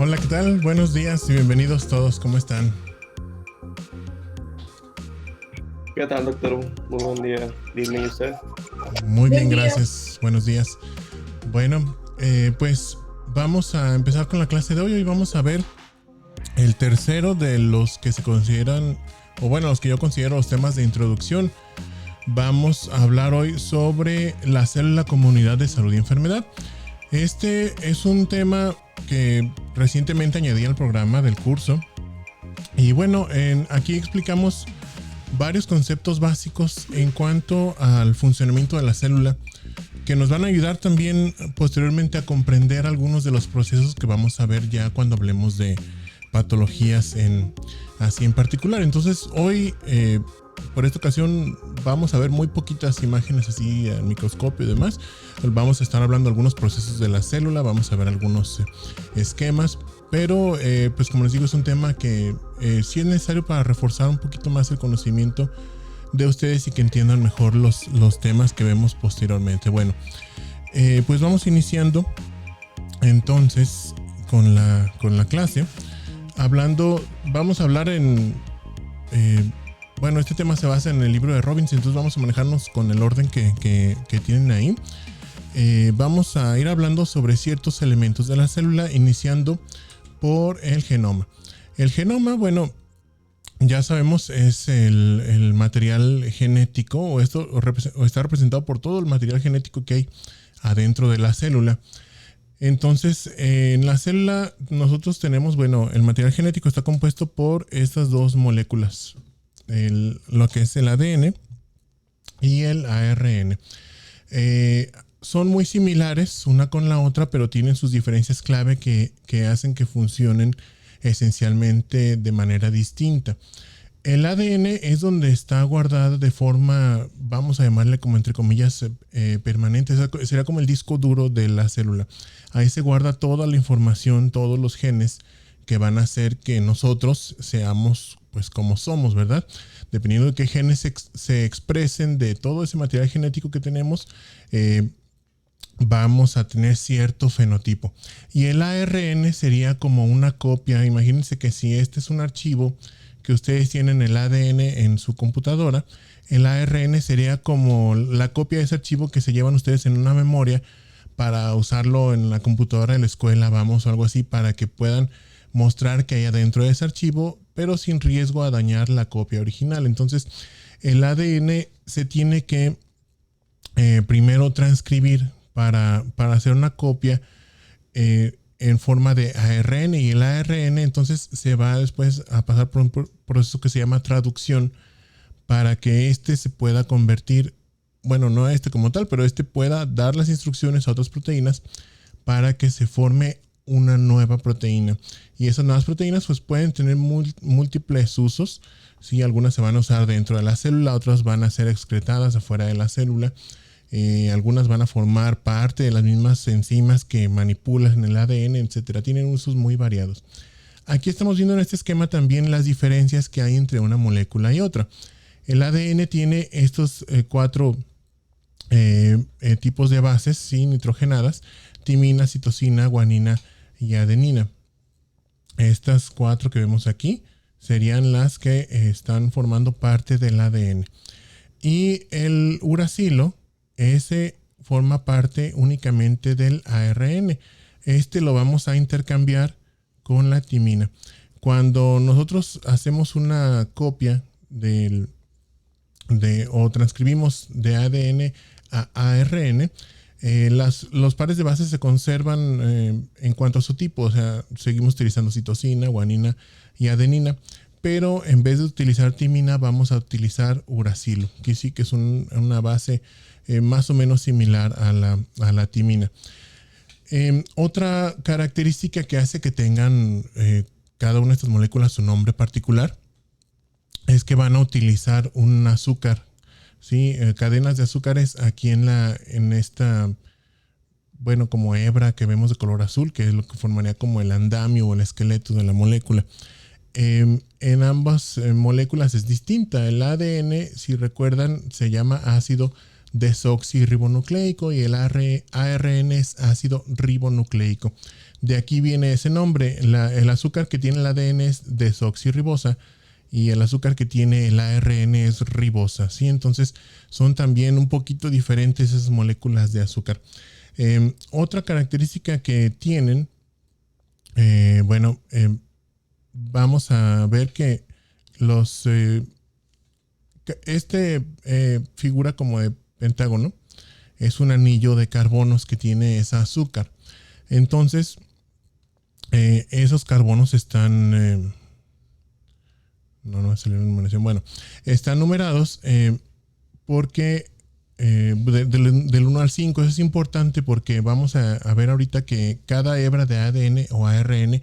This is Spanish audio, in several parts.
Hola, ¿qué tal? Buenos días y bienvenidos todos. ¿Cómo están? ¿Qué tal, doctor? Muy buen día. Bien, ¿y usted? Muy Buen bien, día. gracias. Buenos días. Bueno, pues vamos a empezar con la clase de hoy. Hoy vamos a ver el tercero de los que se consideran, o bueno, los que yo considero los temas de introducción. Vamos a hablar hoy sobre la célula comunidad de salud y enfermedad. Este es un tema que recientemente añadí al programa del curso. Y bueno, aquí explicamos varios conceptos básicos en cuanto al funcionamiento de la célula que nos van a ayudar también posteriormente a comprender algunos de los procesos que vamos a ver ya cuando hablemos de patologías así en particular. Entonces hoy por esta ocasión vamos a ver muy poquitas imágenes así al microscopio y demás. Vamos a estar hablando de algunos procesos de la célula, vamos a ver algunos esquemas, pero pues como les digo, es un tema que sí es necesario para reforzar un poquito más el conocimiento de ustedes y que entiendan mejor los temas que vemos posteriormente. Bueno, pues vamos iniciando entonces con la clase. Vamos a hablar bueno, este tema se basa en el libro de Robbins, entonces vamos a manejarnos con el orden que tienen ahí. Vamos a ir hablando sobre ciertos elementos de la célula, iniciando por el genoma. El genoma, bueno, ya sabemos, es el material genético, o está representado por todo el material genético que hay adentro de la célula. Entonces, en la célula nosotros tenemos, bueno, el material genético está compuesto por estas dos moléculas, lo que es el ADN y el ARN. Son muy similares una con la otra, pero tienen sus diferencias clave que hacen que funcionen esencialmente de manera distinta. El ADN es donde está guardada de forma, vamos a llamarle como entre comillas, permanente. Sería como el disco duro de la célula. Ahí se guarda toda la información, todos los genes que van a hacer que nosotros seamos pues como somos, ¿verdad? Dependiendo de qué genes se expresen de todo ese material genético que tenemos, vamos a tener cierto fenotipo. Y el ARN sería como una copia. Imagínense que si este es un archivo que ustedes tienen el ADN en su computadora, el ARN sería como la copia de ese archivo que se llevan ustedes en una memoria para usarlo en la computadora de la escuela, vamos, o algo así, para que puedan mostrar que hay adentro de ese archivo, pero sin riesgo a dañar la copia original. Entonces, el ADN se tiene que primero transcribir para hacer una copia en forma de ARN, y el ARN entonces se va después a pasar por un proceso que se llama traducción para que este se pueda convertir, bueno, no este como tal, pero este pueda dar las instrucciones a otras proteínas para que se forme una nueva proteína. Y esas nuevas proteínas pues pueden tener múltiples usos. ¿Sí? Algunas se van a usar dentro de la célula, otras van a ser excretadas afuera de la célula. Algunas van a formar parte de las mismas enzimas que manipulan el ADN, etcétera. Tienen usos muy variados. Aquí estamos viendo en este esquema también las diferencias que hay entre una molécula y otra. El ADN tiene estos cuatro tipos de bases, ¿sí? Nitrogenadas: timina, citosina, guanina y adenina. Estas cuatro que vemos aquí serían las que están formando parte del ADN. Y el uracilo, ese forma parte únicamente del ARN. Este lo vamos a intercambiar con la timina. Cuando nosotros hacemos una copia o transcribimos de ADN a ARN, los pares de bases se conservan en cuanto a su tipo. O sea, seguimos utilizando citosina, guanina y adenina, pero en vez de utilizar timina vamos a utilizar uracilo, que sí que es una base más o menos similar a la timina. Otra característica que hace que tengan cada una de estas moléculas su nombre particular es que van a utilizar un azúcar, ¿sí? Cadenas de azúcares aquí en esta, bueno, como hebra que vemos de color azul, que es lo que formaría como el andamio o el esqueleto de la molécula. En ambas moléculas es distinta. El ADN, si recuerdan, se llama ácido desoxirribonucleico y el ARN es ácido ribonucleico. De aquí viene ese nombre. El azúcar que tiene el ADN es desoxirribosa y el azúcar que tiene el ARN es ribosa, ¿sí? Entonces son también un poquito diferentes esas moléculas de azúcar. Otra característica que tienen, vamos a ver que figura como de pentágono, es un anillo de carbonos que tiene esa azúcar. Entonces, esos carbonos están... no salió la numeración. Bueno, están numerados porque del 1 al 5. Eso es importante porque vamos a ver ahorita que cada hebra de ADN o ARN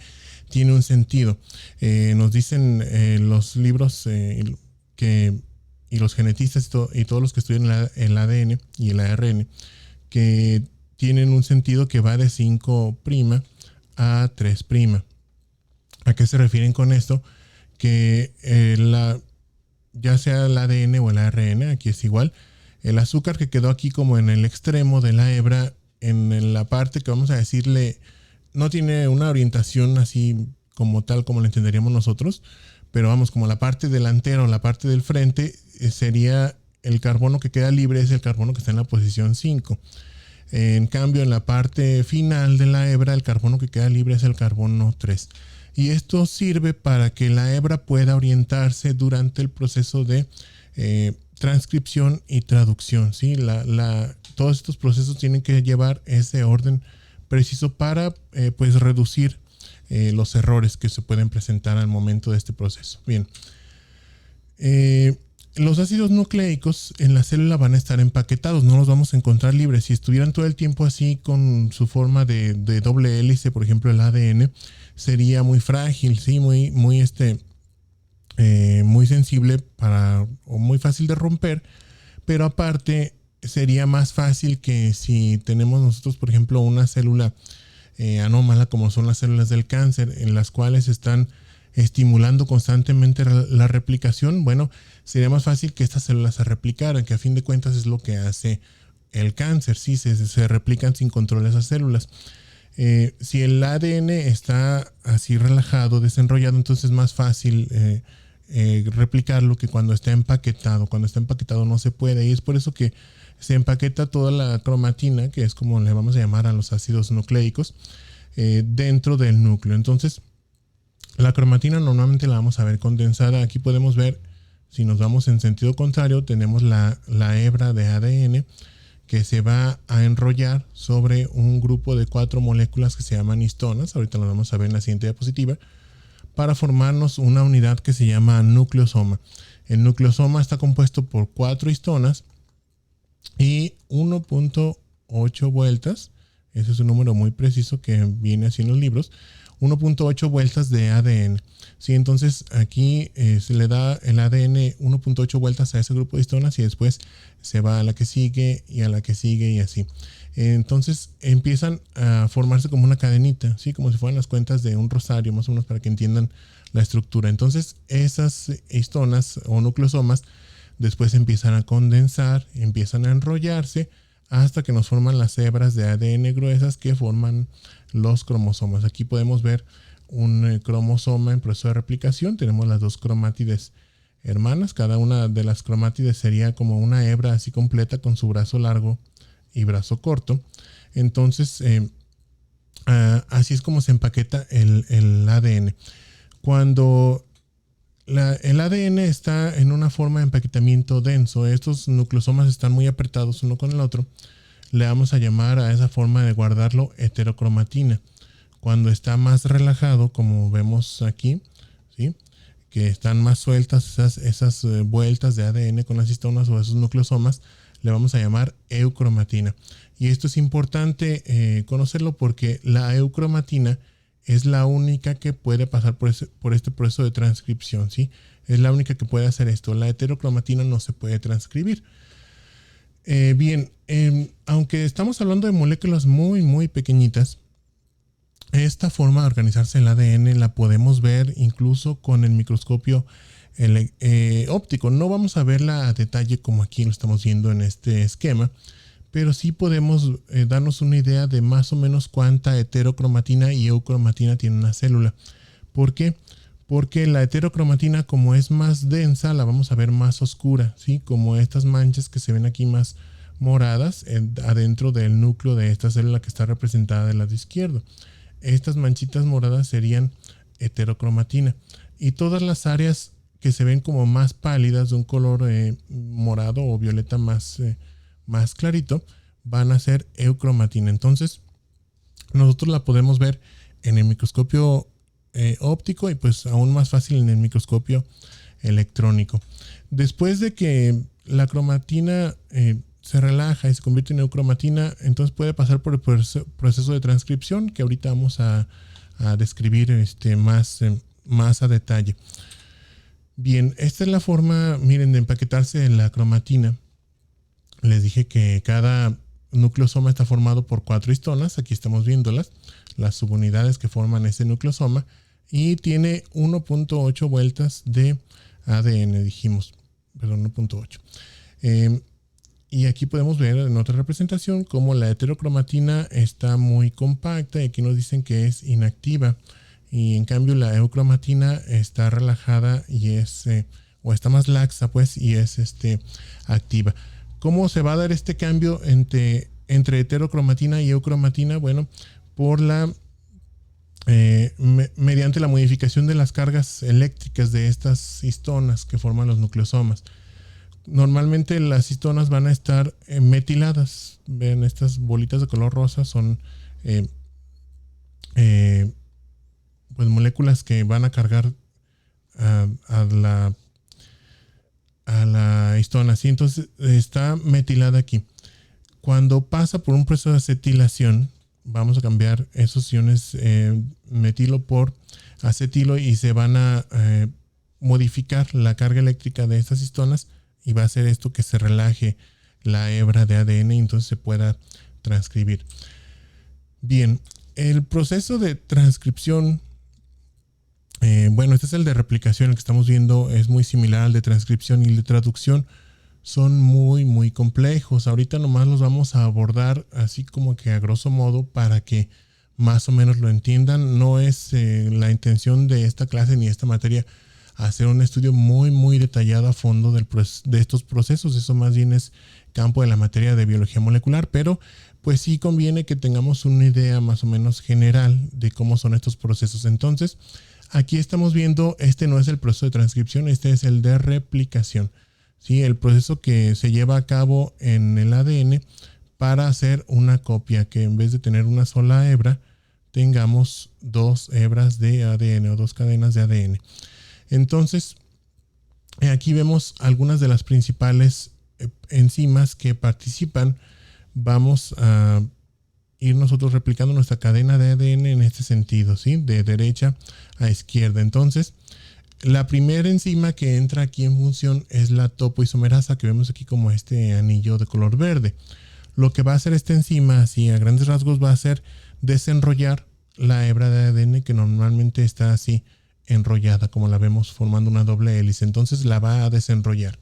tiene un sentido. Nos dicen los libros y los genetistas y todos los que estudian el ADN y el ARN que tienen un sentido que va de 5' a 3'. ¿A qué se refieren con esto? Que ya sea el ADN o el ARN, aquí es igual, el azúcar que quedó aquí como en el extremo de la hebra, en la parte que vamos a decirle, no tiene una orientación así como tal como lo entenderíamos nosotros, pero vamos, como la parte delantera o la parte del frente sería el carbono que queda libre, es el carbono que está en la posición 5. En cambio, en la parte final de la hebra, el carbono que queda libre es el carbono 3. Y esto sirve para que la hebra pueda orientarse durante el proceso de transcripción y traducción, ¿sí? Todos estos procesos tienen que llevar ese orden preciso para pues reducir los errores que se pueden presentar al momento de este proceso. Bien. Los ácidos nucleicos en la célula van a estar empaquetados, no los vamos a encontrar libres. Si estuvieran todo el tiempo así con su forma de doble hélice, por ejemplo el ADN, sería muy frágil, ¿sí? muy sensible o muy fácil de romper, pero aparte sería más fácil que si tenemos nosotros, por ejemplo, una célula anómala como son las células del cáncer, en las cuales están estimulando constantemente la replicación. Bueno, sería más fácil que estas células se replicaran, que a fin de cuentas es lo que hace el cáncer, sí, se replican sin control esas células. Si el ADN está así relajado, desenrollado, entonces es más fácil replicarlo que cuando está empaquetado. Cuando está empaquetado no se puede, y es por eso que se empaqueta toda la cromatina, que es como le vamos a llamar a los ácidos nucleicos, dentro del núcleo. Entonces, la cromatina normalmente la vamos a ver condensada. Aquí podemos ver, si nos vamos en sentido contrario, tenemos la hebra de ADN que se va a enrollar sobre un grupo de 4 moléculas que se llaman histonas. Ahorita lo vamos a ver en la siguiente diapositiva, para formarnos una unidad que se llama nucleosoma. El nucleosoma está compuesto por 4 histonas y 1.8 vueltas. Ese es un número muy preciso que viene así en los libros. 1.8 vueltas de ADN. Sí, entonces aquí se le da el ADN 1.8 vueltas a ese grupo de histonas y después se va a la que sigue y a la que sigue y así. Entonces empiezan a formarse como una cadenita, ¿sí? Como si fueran las cuentas de un rosario, más o menos, para que entiendan la estructura. Entonces esas histonas o nucleosomas después empiezan a condensar, empiezan a enrollarse hasta que nos forman las hebras de ADN gruesas que forman los cromosomas. Aquí podemos ver un cromosoma en proceso de replicación. Tenemos las 2 cromátides hermanas. Cada una de las cromátides sería como una hebra así completa con su brazo largo y brazo corto. Entonces, así es como se empaqueta el ADN. Cuando el ADN está en una forma de empaquetamiento denso, estos nucleosomas están muy apretados uno con el otro, le vamos a llamar a esa forma de guardarlo heterocromatina. Cuando está más relajado, como vemos aquí, ¿sí? Que están más sueltas esas vueltas de ADN con las histonas o esos nucleosomas, le vamos a llamar eucromatina. Y esto es importante conocerlo porque la eucromatina es la única que puede pasar por este proceso de transcripción, ¿sí? Es la única que puede hacer esto. La heterocromatina no se puede transcribir. Aunque estamos hablando de moléculas muy, muy pequeñitas, esta forma de organizarse el ADN la podemos ver incluso con el microscopio óptico. No vamos a verla a detalle como aquí lo estamos viendo en este esquema, pero sí podemos darnos una idea de más o menos cuánta heterocromatina y eucromatina tiene una célula. ¿Por qué? Porque la heterocromatina, como es más densa, la vamos a ver más oscura, ¿sí? Como estas manchas que se ven aquí más moradas adentro del núcleo de esta célula que está representada del lado izquierdo. Estas manchitas moradas serían heterocromatina. Y todas las áreas que se ven como más pálidas, de un color morado o violeta más clarito, van a ser eucromatina. Entonces, nosotros la podemos ver en el microscopio óptico y pues aún más fácil en el microscopio electrónico. Después de que la cromatina se relaja y se convierte en eucromatina, entonces puede pasar por el proceso de transcripción que ahorita vamos a describir más a detalle. Bien, esta es la forma, miren, de empaquetarse la cromatina. Les dije que cada nucleosoma está formado por 4 histonas. Aquí estamos viéndolas, las subunidades que forman ese nucleosoma. Y tiene 1.8 vueltas de ADN, dijimos. Perdón, 1.8. Y aquí podemos ver en otra representación cómo la heterocromatina está muy compacta. Y aquí nos dicen que es inactiva. Y en cambio la eucromatina está relajada y o está más laxa, pues, y es activa. ¿Cómo se va a dar este cambio entre heterocromatina y eucromatina? Bueno, por mediante la modificación de las cargas eléctricas de estas histonas que forman los nucleosomas. Normalmente las histonas van a estar metiladas. Ven, estas bolitas de color rosa son pues moléculas que van a cargar a la histona, ¿sí? Entonces está metilada aquí. Cuando pasa por un proceso de acetilación, vamos a cambiar esos iones metilo por acetilo y se van a modificar la carga eléctrica de estas histonas y va a hacer esto que se relaje la hebra de ADN y entonces se pueda transcribir. Bien, el proceso de transcripción, bueno, este es el de replicación, el que estamos viendo es muy similar al de transcripción y el de traducción. Son muy, muy complejos. Ahorita nomás los vamos a abordar así como que a grosso modo para que más o menos lo entiendan. No es la intención de esta clase ni esta materia hacer un estudio muy, muy detallado a fondo de estos procesos. Eso más bien es campo de la materia de biología molecular, pero pues sí conviene que tengamos una idea más o menos general de cómo son estos procesos. Entonces, aquí estamos viendo, este no es el proceso de transcripción, este es el de replicación. ¿Sí? El proceso que se lleva a cabo en el ADN para hacer una copia, que en vez de tener una sola hebra, tengamos 2 hebras de ADN o 2 cadenas de ADN. Entonces, aquí vemos algunas de las principales enzimas que participan. Vamos a ir nosotros replicando nuestra cadena de ADN en este sentido, ¿sí? De derecha a izquierda. Entonces, la primera enzima que entra aquí en función es la topoisomerasa, que vemos aquí como este anillo de color verde. Lo que va a hacer esta enzima, así a grandes rasgos, va a hacer desenrollar la hebra de ADN que normalmente está así enrollada, como la vemos formando una doble hélice. Entonces la va a desenrollar.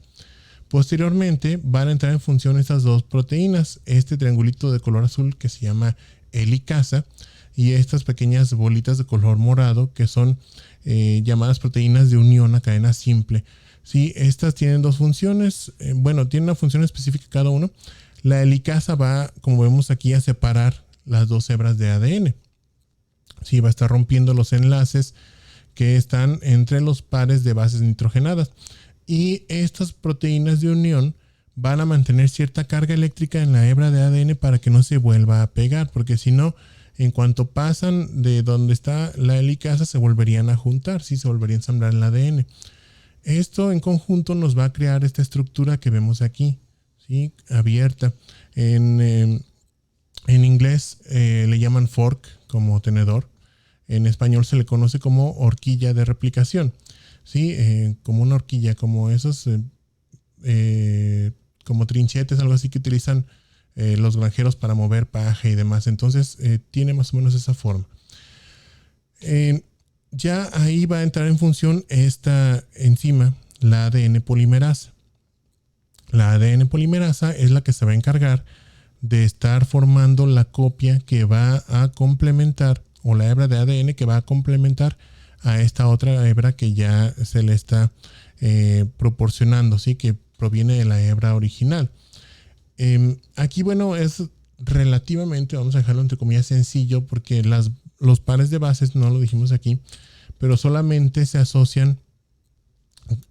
Posteriormente van a entrar en función estas 2 proteínas, este triangulito de color azul que se llama helicasa y estas pequeñas bolitas de color morado que son llamadas proteínas de unión a cadena simple. Sí, estas tienen 2 funciones, tienen una función específica cada uno. La helicasa va, como vemos aquí, a separar las 2 hebras de ADN. Sí, va a estar rompiendo los enlaces que están entre los pares de bases nitrogenadas. Y estas proteínas de unión van a mantener cierta carga eléctrica en la hebra de ADN para que no se vuelva a pegar, porque si no, en cuanto pasan de donde está la helicasa, se volverían a juntar, ¿sí? Se volvería a ensamblar el ADN. Esto en conjunto nos va a crear esta estructura que vemos aquí, ¿sí? Abierta. En inglés le llaman fork, como tenedor. En español se le conoce como horquilla de replicación, ¿sí? Como una horquilla, como esos como trinchetes, algo así que utilizan los granjeros para mover paja y demás. Entonces tiene más o menos esa forma. ya ahí va a entrar en función esta enzima, la ADN polimerasa. La ADN polimerasa es la que se va a encargar de estar formando la copia que va a complementar, o la hebra de ADN que va a complementar a esta otra hebra que ya se le está proporcionando, ¿sí? Que proviene de la hebra original. Aquí, bueno, es relativamente, vamos a dejarlo entre comillas, sencillo, porque los pares de bases, no lo dijimos aquí, pero solamente se asocian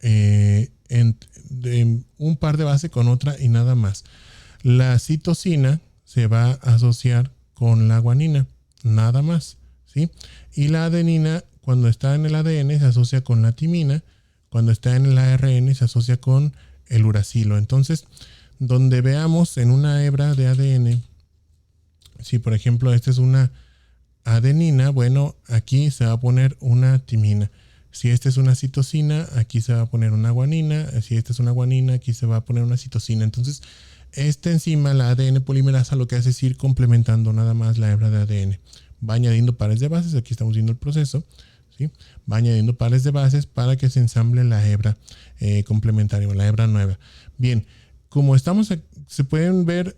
de un par de base con otra y nada más. La citosina se va a asociar con la guanina, nada más, ¿sí? Y la adenina, cuando está en el ADN, se asocia con la timina. Cuando está en el ARN, se asocia con el uracilo. Entonces, donde veamos en una hebra de ADN, si por ejemplo esta es una adenina, bueno, aquí se va a poner una timina. Si esta es una citosina, aquí se va a poner una guanina. Si esta es una guanina, aquí se va a poner una citosina. Entonces, esta enzima, la ADN polimerasa, lo que hace es ir complementando nada más la hebra de ADN. Va añadiendo pares de bases, aquí estamos viendo el proceso, ¿sí? Va añadiendo pares de bases para que se ensamble la hebra complementaria, la hebra nueva. Bien, como estamos, se pueden ver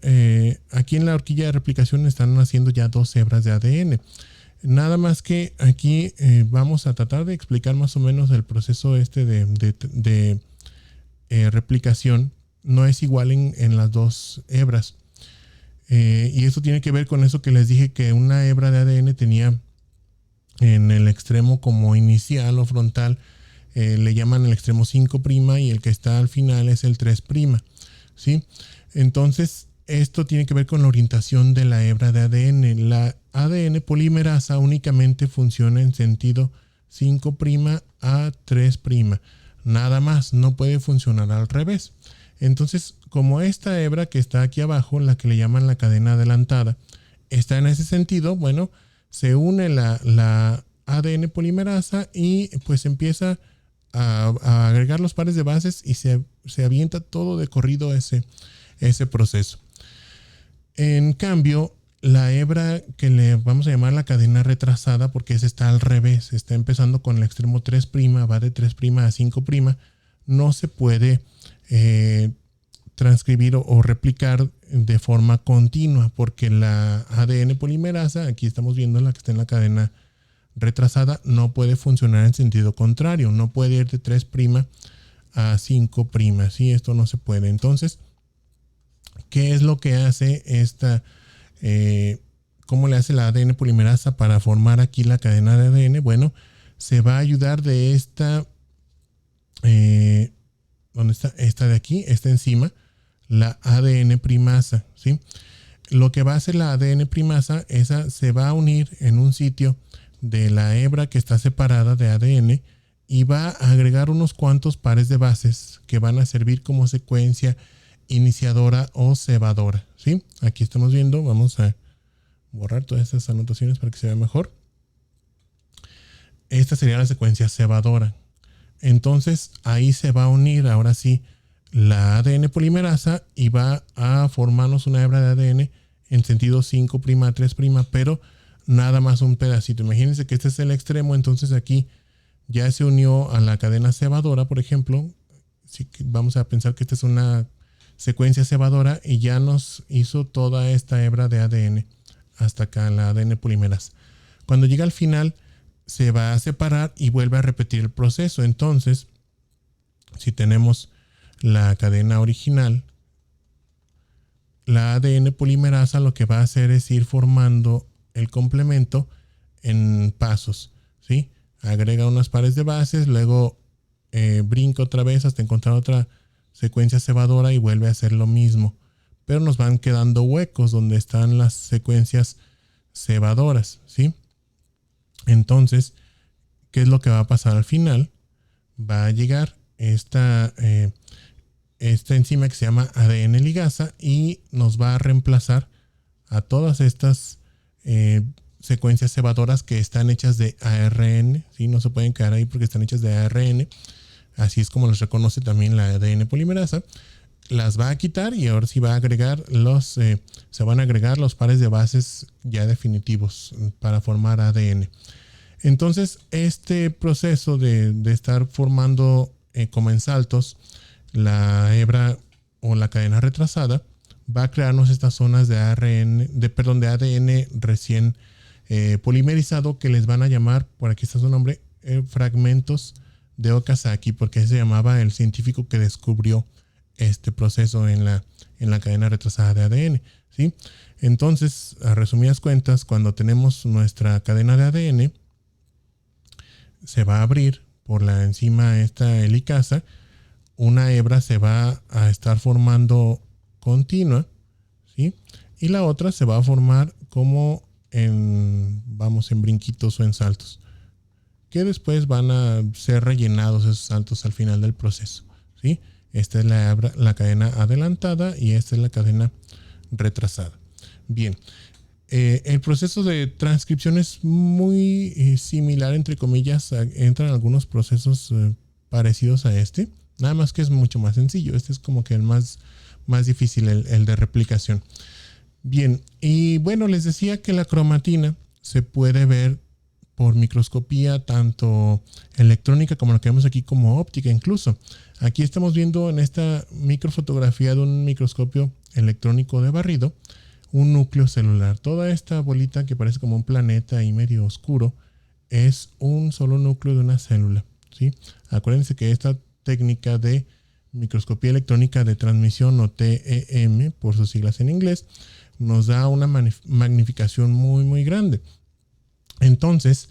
aquí en la horquilla de replicación están haciendo ya 2 hebras de ADN. Nada más que aquí vamos a tratar de explicar más o menos el proceso de replicación. No es igual en las 2 hebras. Y eso tiene que ver con eso que les dije, que una hebra de ADN tenía en el extremo como inicial o frontal, le llaman el extremo 5' y el que está al final es el 3', ¿sí? Entonces, esto tiene que ver con la orientación de la hebra de ADN. La ADN polimerasa únicamente funciona en sentido 5' a 3'. Nada más, no puede funcionar al revés. Entonces, como esta hebra que está aquí abajo, la que le llaman la cadena adelantada, está en ese sentido, bueno, se une la ADN polimerasa y pues empieza a agregar los pares de bases y se avienta todo de corrido ese proceso. En cambio, la hebra que le vamos a llamar la cadena retrasada, porque esa está al revés, está empezando con el extremo 3', va de 3' a 5', no se puede transcribir o replicar de forma continua, porque la ADN polimerasa, aquí estamos viendo la que está en la cadena retrasada, no puede funcionar en sentido contrario, no puede ir de 3' a 5', ¿sí? Esto no se puede. Entonces, ¿qué es lo que hace esta, cómo le hace la ADN polimerasa para formar aquí la cadena de ADN? Bueno, se va a ayudar de esta, ¿dónde está? Esta de aquí, esta enzima, la ADN primasa, ¿sí? Lo que va a hacer la ADN primasa, esa se va a unir en un sitio de la hebra que está separada de ADN y va a agregar unos cuantos pares de bases que van a servir como secuencia iniciadora o cebadora, ¿sí? Aquí estamos viendo, vamos a borrar todas estas anotaciones para que se vea mejor. Esta sería la secuencia cebadora. Entonces ahí se va a unir ahora sí la ADN polimerasa y va a formarnos una hebra de ADN en sentido 5' a 3', pero nada más un pedacito. Imagínense que este es el extremo, entonces aquí ya se unió a la cadena cebadora, por ejemplo. Así que vamos a pensar que esta es una secuencia cebadora y ya nos hizo toda esta hebra de ADN hasta acá, la ADN polimerasa. Cuando llega al final, se va a separar y vuelve a repetir el proceso. Entonces, si tenemos la cadena original, la ADN polimerasa lo que va a hacer es ir formando el complemento en pasos, ¿sí? Agrega unos pares de bases, luego brinca otra vez hasta encontrar otra secuencia cebadora y vuelve a hacer lo mismo. Pero nos van quedando huecos donde están las secuencias cebadoras, ¿sí? Entonces, ¿qué es lo que va a pasar al final? Va a llegar esta enzima que se llama ADN ligasa y nos va a reemplazar a todas estas secuencias cebadoras que están hechas de ARN, ¿sí? No se pueden quedar ahí porque están hechas de ARN. Así es como los reconoce también la ADN polimerasa. Las va a quitar y ahora sí va a agregar se van a agregar los pares de bases ya definitivos para formar ADN. Entonces, este proceso de estar formando como en saltos la hebra o la cadena retrasada va a crearnos estas zonas de ADN recién polimerizado, que les van a llamar, por aquí está su nombre, fragmentos de Okazaki, porque se llamaba el científico que descubrió este proceso en la cadena retrasada de ADN, ¿sí? Entonces, a resumidas cuentas, cuando tenemos nuestra cadena de ADN, se va a abrir por la enzima esta helicasa, una hebra se va a estar formando continua, ¿sí? Y la otra se va a formar como en brinquitos o en saltos, que después van a ser rellenados esos saltos al final del proceso, ¿sí? Esta es la cadena adelantada y esta es la cadena retrasada. Bien, el proceso de transcripción es muy similar, entre comillas, entran algunos procesos parecidos a este, nada más que es mucho más sencillo. Este es como que el más difícil, el de replicación. Bien, y bueno, les decía que la cromatina se puede ver por microscopía, tanto electrónica como lo que vemos aquí, como óptica incluso. Aquí estamos viendo en esta microfotografía de un microscopio electrónico de barrido, un núcleo celular. Toda esta bolita que parece como un planeta y medio oscuro es un solo núcleo de una célula, ¿sí? Acuérdense que esta técnica de microscopía electrónica de transmisión, o TEM por sus siglas en inglés, nos da una magnificación muy muy grande. Entonces,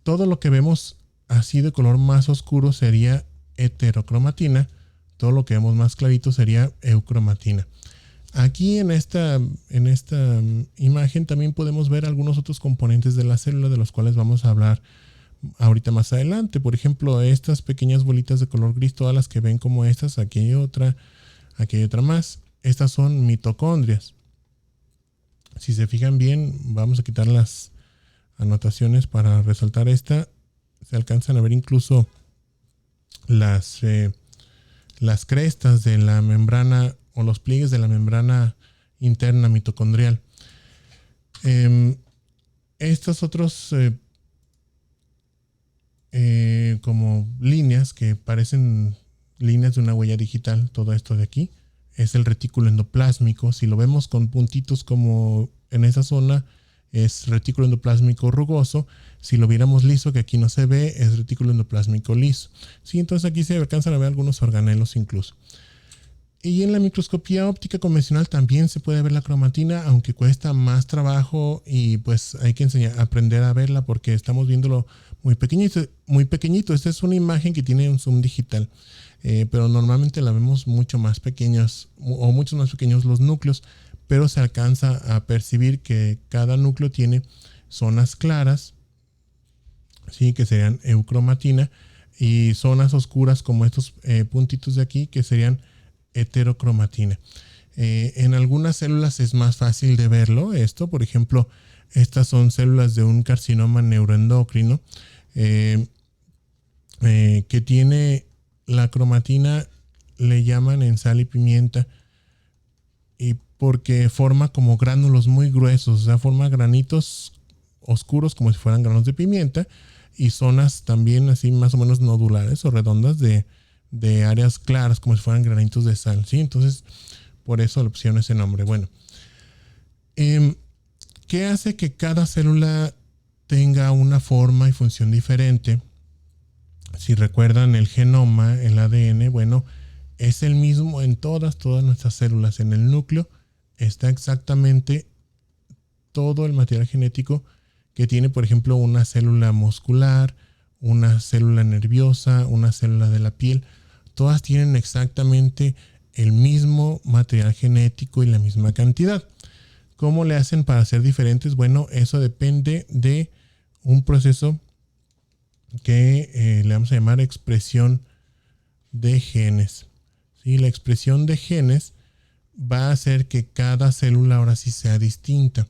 todo lo que vemos así de color más oscuro sería heterocromatina, todo lo que vemos más clarito sería eucromatina. Aquí en esta imagen también podemos ver algunos otros componentes de la célula, de los cuales vamos a hablar ahorita más adelante. Por ejemplo, estas pequeñas bolitas de color gris, todas las que ven como estas, aquí hay otra más. Estas son mitocondrias. Si se fijan bien, vamos a quitar las anotaciones para resaltar esta. Se alcanzan a ver incluso las crestas de la membrana o los pliegues de la membrana interna mitocondrial. Estos otros como líneas que parecen líneas de una huella digital, todo esto de aquí es el retículo endoplásmico. Si lo vemos con puntitos como en esa zona, es retículo endoplásmico rugoso. Si lo viéramos liso, que aquí no se ve, es retículo endoplásmico liso. Sí, entonces aquí se alcanzan a ver algunos organelos incluso. Y en la microscopía óptica convencional también se puede ver la cromatina, aunque cuesta más trabajo y pues hay que aprender a verla porque estamos viéndolo muy pequeñito, muy pequeñito. Esta es una imagen que tiene un zoom digital, pero normalmente la vemos mucho más pequeños o muchos más pequeños los núcleos, pero se alcanza a percibir que cada núcleo tiene zonas claras, ¿sí? Que serían eucromatina, y zonas oscuras como estos puntitos de aquí, que serían heterocromatina. En algunas células es más fácil de verlo esto. Por ejemplo, estas son células de un carcinoma neuroendocrino que tiene la cromatina, le llaman en sal y pimienta, y porque forma como gránulos muy gruesos, o sea, forma granitos oscuros como si fueran granos de pimienta, y zonas también así más o menos nodulares o redondas de áreas claras como si fueran granitos de sal, ¿sí? Entonces, por eso le pusieron ese nombre. Bueno, ¿qué hace que cada célula tenga una forma y función diferente? Si recuerdan el genoma, el ADN, bueno, es el mismo en todas nuestras células. En el núcleo está exactamente todo el material genético que tiene, por ejemplo, una célula muscular, una célula nerviosa, una célula de la piel. Todas tienen exactamente el mismo material genético y la misma cantidad. ¿Cómo le hacen para ser diferentes? Bueno, eso depende de un proceso que le vamos a llamar expresión de genes. ¿Sí? La expresión de genes va a hacer que cada célula ahora sí sea distinta.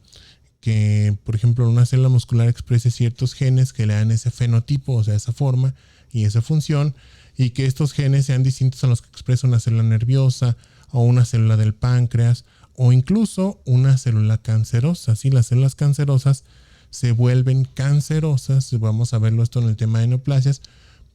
Que, por ejemplo, una célula muscular exprese ciertos genes que le dan ese fenotipo, o sea, esa forma y esa función, y que estos genes sean distintos a los que expresa una célula nerviosa o una célula del páncreas o incluso una célula cancerosa. ¿Sí? Las células cancerosas se vuelven cancerosas. Vamos a verlo esto en el tema de neoplasias,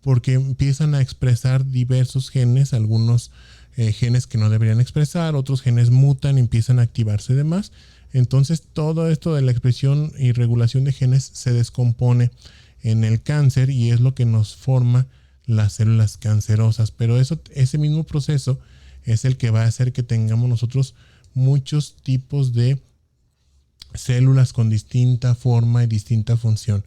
porque empiezan a expresar diversos genes, algunos genes que no deberían expresar, otros genes mutan, empiezan a activarse de más. Entonces todo esto de la expresión y regulación de genes se descompone en el cáncer y es lo que nos forma las células cancerosas. Pero ese mismo proceso es el que va a hacer que tengamos nosotros muchos tipos de células con distinta forma y distinta función.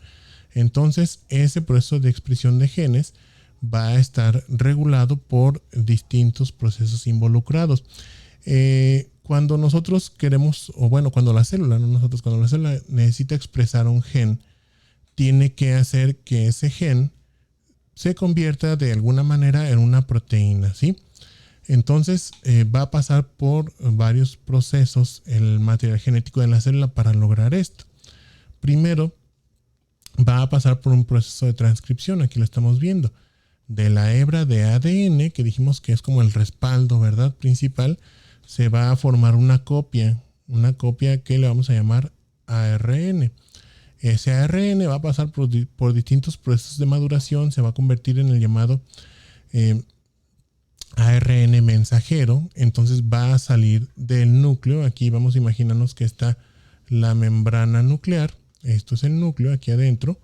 Entonces ese proceso de expresión de genes va a estar regulado por distintos procesos involucrados. Cuando nosotros queremos, o bueno, cuando la célula necesita expresar un gen, tiene que hacer que ese gen se convierta de alguna manera en una proteína, ¿sí? Entonces va a pasar por varios procesos el material genético de la célula para lograr esto. Primero, va a pasar por un proceso de transcripción, aquí lo estamos viendo, de la hebra de ADN, que dijimos que es como el respaldo, ¿verdad? Principal, se va a formar una copia que le vamos a llamar ARN. Ese ARN va a pasar por distintos procesos de maduración, se va a convertir en el llamado ARN mensajero. Entonces va a salir del núcleo. Aquí vamos a imaginarnos que está la membrana nuclear. Esto es el núcleo aquí adentro.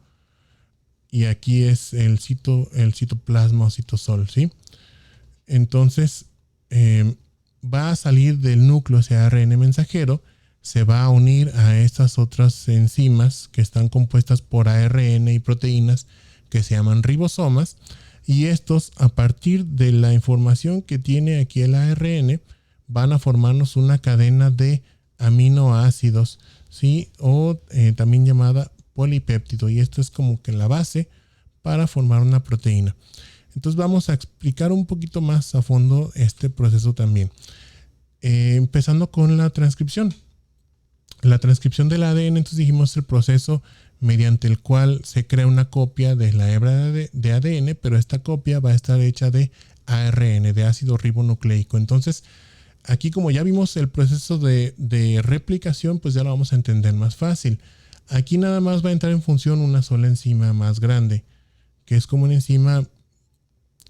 Y aquí es el citoplasma o citosol, ¿sí? Entonces va a salir del núcleo ese ARN mensajero. Se va a unir a estas otras enzimas que están compuestas por ARN y proteínas que se llaman ribosomas. Y estos, a partir de la información que tiene aquí el ARN, van a formarnos una cadena de aminoácidos, ¿sí? O también llamada polipéptido. Y esto es como que la base para formar una proteína. Entonces vamos a explicar un poquito más a fondo este proceso también. Empezando con la transcripción. La transcripción del ADN, entonces dijimos, el proceso mediante el cual se crea una copia de la hebra de ADN, pero esta copia va a estar hecha de ARN, de ácido ribonucleico. Entonces, aquí como ya vimos el proceso de replicación, pues ya lo vamos a entender más fácil. Aquí nada más va a entrar en función una sola enzima más grande, que es como una enzima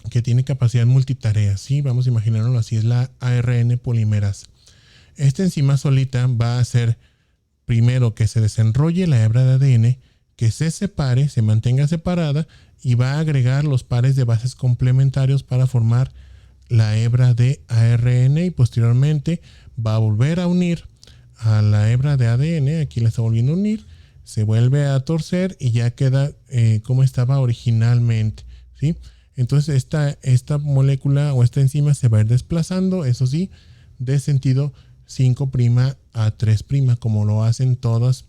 que tiene capacidad multitarea, ¿sí? Vamos a imaginarlo así, es la ARN polimerasa. Esta enzima solita va a hacer primero que se desenrolle la hebra de ADN, que se separe, se mantenga separada y va a agregar los pares de bases complementarios para formar la hebra de ARN y posteriormente va a volver a unir a la hebra de ADN, aquí la está volviendo a unir, se vuelve a torcer y ya queda como estaba originalmente, ¿sí? Entonces esta molécula o esta enzima se va a ir desplazando, eso sí, de sentido 5' a 3', como lo hacen todas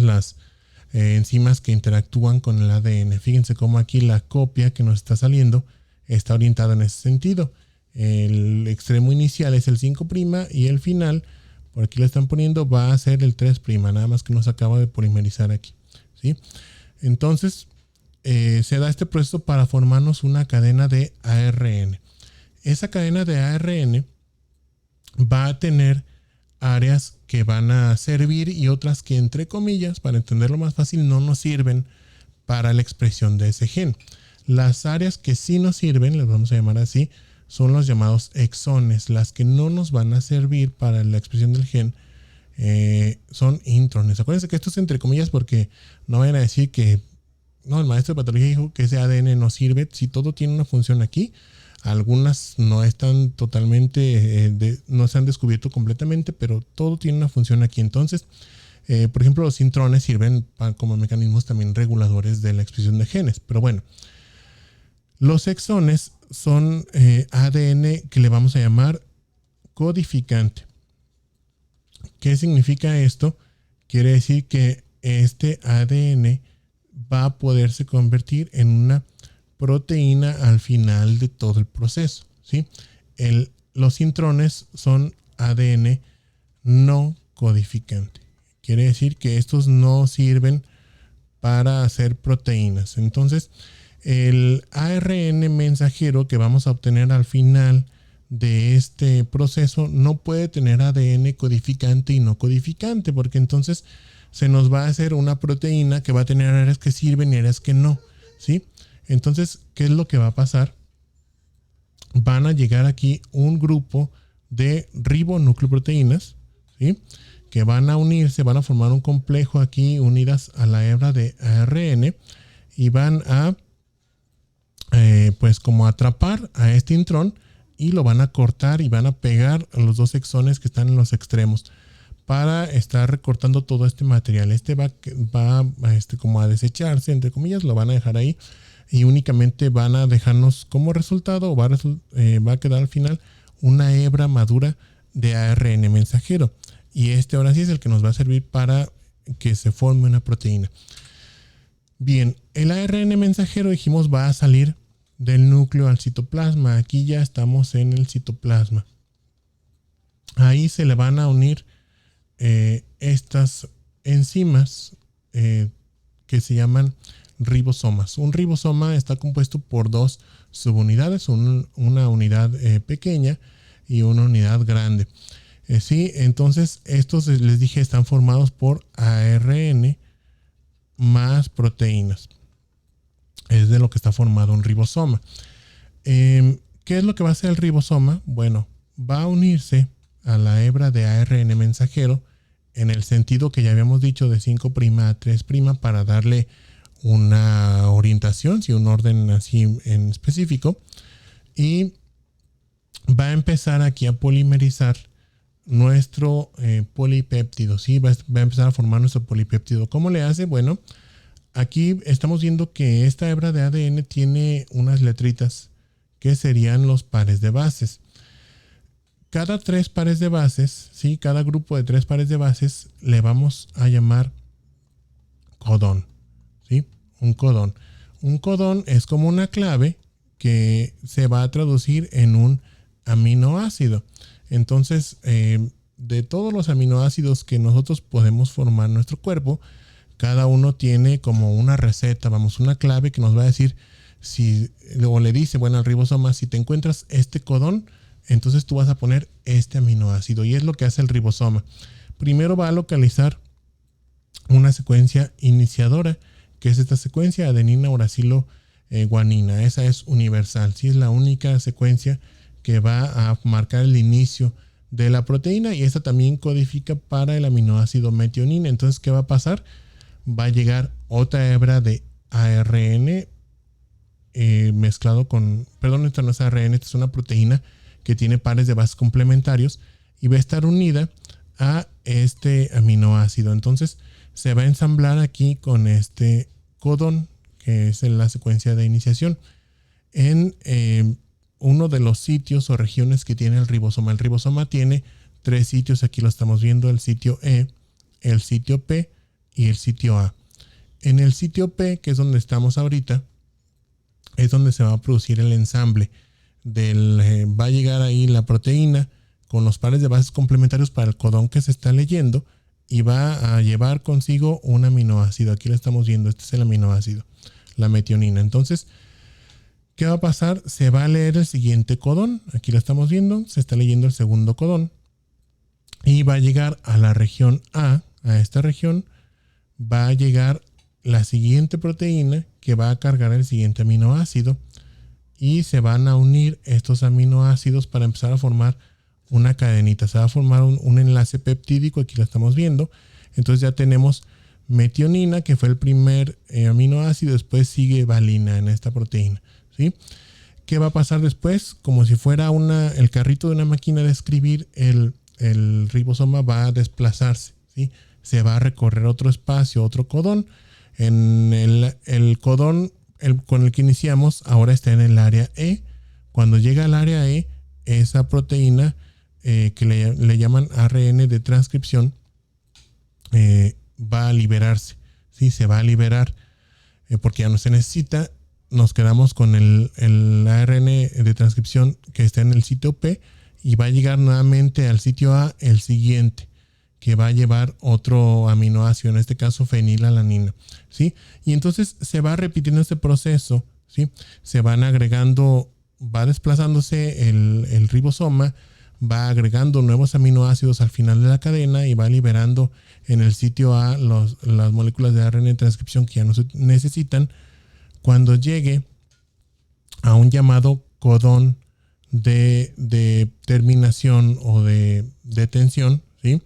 las enzimas que interactúan con el ADN. Fíjense cómo aquí la copia que nos está saliendo está orientada en ese sentido. El extremo inicial es el 5' y el final, por aquí lo están poniendo, va a ser el 3', nada más que nos acaba de polimerizar aquí, ¿sí? Entonces se da este proceso para formarnos una cadena de ARN. Esa cadena de ARN va a tener áreas que van a servir y otras que, entre comillas, para entenderlo más fácil, no nos sirven para la expresión de ese gen. Las áreas que sí nos sirven, les vamos a llamar así, son los llamados exones. Las que no nos van a servir para la expresión del gen son intrones. Acuérdense que esto es entre comillas porque no vayan a decir que no, el maestro de patología dijo que ese ADN no sirve. Si todo tiene una función aquí, algunas no están totalmente, no se han descubierto completamente, pero todo tiene una función aquí. Entonces, por ejemplo, los intrones sirven como mecanismos también reguladores de la expresión de genes. Pero bueno, los exones son ADN que le vamos a llamar codificante. ¿Qué significa esto? Quiere decir que este ADN va a poderse convertir en una proteína al final de todo el proceso, ¿sí? Los intrones son ADN no codificante. Quiere decir que estos no sirven para hacer proteínas. Entonces, el ARN mensajero que vamos a obtener al final de este proceso no puede tener ADN codificante y no codificante, porque entonces se nos va a hacer una proteína que va a tener áreas que sirven y áreas que no, ¿sí? Entonces, ¿qué es lo que va a pasar? Van a llegar aquí un grupo de ribonucleoproteínas, ¿sí? Que van a unirse, van a formar un complejo aquí unidas a la hebra de ARN y van a pues como atrapar a este intrón y lo van a cortar y van a pegar a los dos exones que están en los extremos para estar recortando todo este material. Este va como a desecharse, entre comillas, lo van a dejar ahí y únicamente van a dejarnos como resultado, va a quedar al final una hebra madura de ARN mensajero. Y este ahora sí es el que nos va a servir para que se forme una proteína. Bien, el ARN mensajero, dijimos, va a salir del núcleo al citoplasma. Aquí ya estamos en el citoplasma. Ahí se le van a unir estas enzimas que se llaman ribosomas. Un ribosoma está compuesto por dos subunidades, una unidad pequeña y una unidad grande. Sí, entonces estos les dije están formados por ARN más proteínas. Es de lo que está formado un ribosoma. ¿Qué es lo que va a hacer el ribosoma? Bueno, va a unirse a la hebra de ARN mensajero en el sentido que ya habíamos dicho de 5' a 3' para darle una orientación, sí, un orden así en específico. Y va a empezar aquí a polimerizar nuestro polipéptido, ¿sí? Va a empezar a formar nuestro polipéptido. ¿Cómo le hace? Bueno, aquí estamos viendo que esta hebra de ADN tiene unas letritas que serían los pares de bases. Cada 3 pares de bases, ¿sí? Cada grupo de 3 pares de bases le vamos a llamar codón, ¿sí? Un codón. Un codón es como una clave que se va a traducir en un aminoácido. Entonces, de todos los aminoácidos que nosotros podemos formar en nuestro cuerpo, cada uno tiene como una receta, una clave que nos va a decir o le dice, bueno, al ribosoma, si te encuentras este codón, entonces tú vas a poner este aminoácido. Y es lo que hace el ribosoma. Primero va a localizar una secuencia iniciadora, que es esta secuencia adenina, uracilo, guanina. Esa es universal, ¿sí? Es la única secuencia que va a marcar el inicio de la proteína y esta también codifica para el aminoácido metionina. Entonces, ¿qué va a pasar? Va a llegar otra hebra de ARN mezclado con, perdón, esta no es ARN, esta es una proteína que tiene pares de bases complementarios y va a estar unida a este aminoácido. Entonces, se va a ensamblar aquí con este codón, que es en la secuencia de iniciación, en uno de los sitios o regiones que tiene el ribosoma. El ribosoma tiene 3 sitios, aquí lo estamos viendo, el sitio E, el sitio P y el sitio A. En el sitio P, que es donde estamos ahorita, es donde se va a producir el ensamble. Va a llegar ahí la proteína con los pares de bases complementarios para el codón que se está leyendo y va a llevar consigo un aminoácido. Aquí lo estamos viendo, este es el aminoácido, la metionina. Entonces, ¿qué va a pasar? Se va a leer el siguiente codón. Aquí lo estamos viendo. Se está leyendo el segundo codón. Y va a llegar a la región A. A esta región va a llegar la siguiente proteína que va a cargar el siguiente aminoácido. Y se van a unir estos aminoácidos para empezar a formar una cadenita. Se va a formar un enlace peptídico. Aquí lo estamos viendo. Entonces ya tenemos metionina, que fue el primer aminoácido. Después sigue valina en esta proteína. ¿Sí? ¿Qué va a pasar después? Como si fuera el carrito de una máquina de escribir, el ribosoma va a desplazarse, ¿sí? Se va a recorrer otro espacio, otro codón. En el codón con el que iniciamos ahora está en el área E. Cuando llega al área E, esa proteína que le llaman ARN de transcripción va a liberarse, ¿sí? Se va a liberar porque ya no se necesita. Nos quedamos con el ARN de transcripción que está en el sitio P y va a llegar nuevamente al sitio A el siguiente, que va a llevar otro aminoácido, en este caso fenilalanina, ¿sí? Y entonces se va repitiendo este proceso, ¿sí? Se van agregando va desplazándose el ribosoma, va agregando nuevos aminoácidos al final de la cadena y va liberando en el sitio A las moléculas de ARN de transcripción que ya no se necesitan. Cuando llegue a un llamado codón de terminación o de tensión, ¿sí?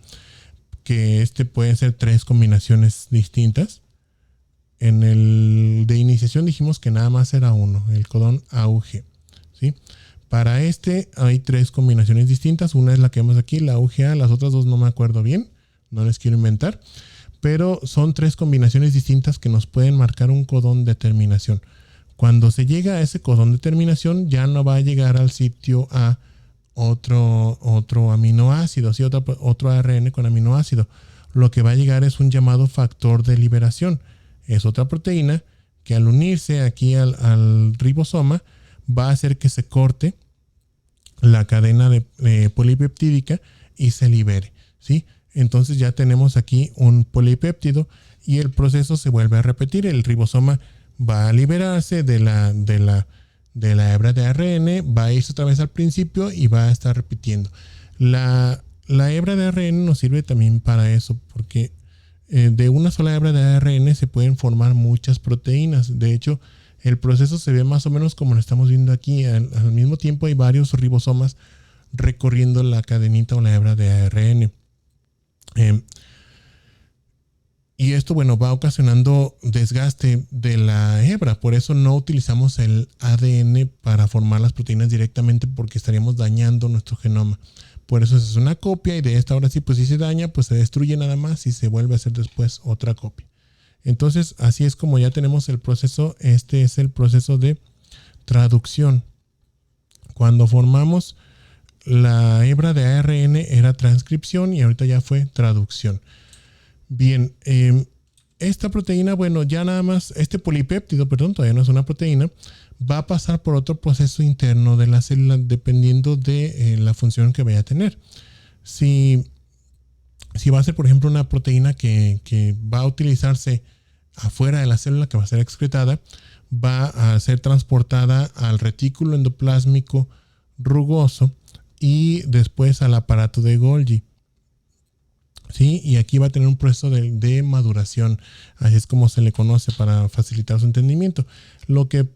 Que pueden ser 3 combinaciones distintas. En el de iniciación dijimos que nada más era uno, el codón AUG, ¿sí? Para hay 3 combinaciones distintas. Una es la que vemos aquí, la AUGA. Las otras 2 no me acuerdo bien, no les quiero inventar. Pero son 3 combinaciones distintas que nos pueden marcar un codón de terminación. Cuando se llega a ese codón de terminación, ya no va a llegar al sitio A otro aminoácido, ¿sí? Otro ARN con aminoácido. Lo que va a llegar es un llamado factor de liberación. Es otra proteína que al unirse aquí al ribosoma va a hacer que se corte la cadena polipeptídica y se libere, ¿sí? Entonces ya tenemos aquí un polipéptido y el proceso se vuelve a repetir. El ribosoma va a liberarse de la hebra de ARN, va a irse otra vez al principio y va a estar repitiendo. La hebra de ARN nos sirve también para eso, porque de una sola hebra de ARN se pueden formar muchas proteínas. De hecho, el proceso se ve más o menos como lo estamos viendo aquí. Al mismo tiempo hay varios ribosomas recorriendo la cadenita o la hebra de ARN. Y esto, bueno, va ocasionando desgaste de la hebra. Por eso no utilizamos el ADN para formar las proteínas directamente, porque estaríamos dañando nuestro genoma. Por eso es una copia y de esta ahora sí, pues si se daña, pues se destruye nada más y se vuelve a hacer después otra copia. Entonces, así es como ya tenemos el proceso. Este es el proceso de traducción. Cuando formamos la hebra de ARN era transcripción y ahorita ya fue traducción. Bien, esta proteína, bueno, ya nada más, este polipéptido, perdón, todavía no es una proteína, va a pasar por otro proceso interno de la célula dependiendo de la función que vaya a tener. Si va a ser, por ejemplo, una proteína que va a utilizarse afuera de la célula, que va a ser excretada, va a ser transportada al retículo endoplásmico rugoso y después al aparato de Golgi. ¿Sí? Y aquí va a tener un proceso de maduración, así es como se le conoce para facilitar su entendimiento. Lo que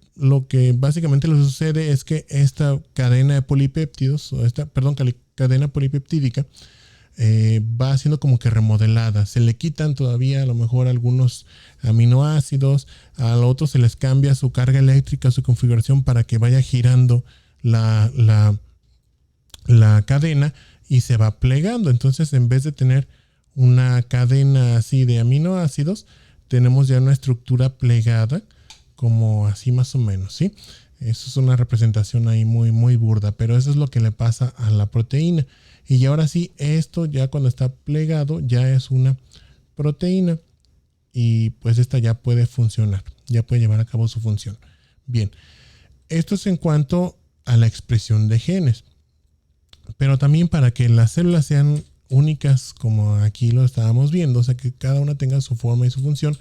básicamente le sucede es que esta cadena de polipéptidos, cadena polipeptídica, va siendo como que remodelada. Se le quitan todavía a lo mejor algunos aminoácidos, a lo otro se les cambia su carga eléctrica, su configuración para que vaya girando la cadena y se va plegando. Entonces, en vez de tener una cadena así de aminoácidos, tenemos ya una estructura plegada, como así más o menos, ¿sí? Eso es una representación ahí muy, muy burda, pero eso es lo que le pasa a la proteína. Y ahora sí, esto ya cuando está plegado ya es una proteína y pues esta ya puede funcionar, ya puede llevar a cabo su función. Bien, esto es en cuanto a la expresión de genes. Pero también para que las células sean únicas, como aquí lo estábamos viendo, o sea que cada una tenga su forma y su función,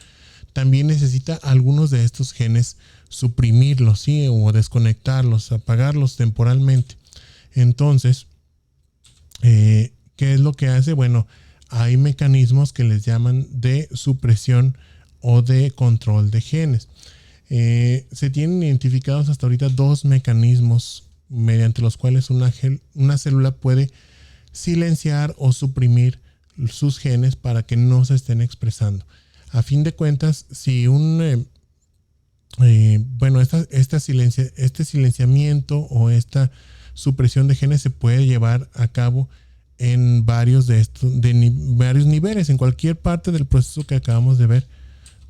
también necesita algunos de estos genes suprimirlos, ¿sí? O desconectarlos, apagarlos temporalmente. Entonces, ¿qué es lo que hace? Bueno, hay mecanismos que les llaman de supresión o de control de genes. Se tienen identificados hasta ahorita 2 mecanismos mediante los cuales una célula puede silenciar o suprimir sus genes para que no se estén expresando. A fin de cuentas, si este silenciamiento o esta supresión de genes se puede llevar a cabo en varios niveles, en cualquier parte del proceso que acabamos de ver,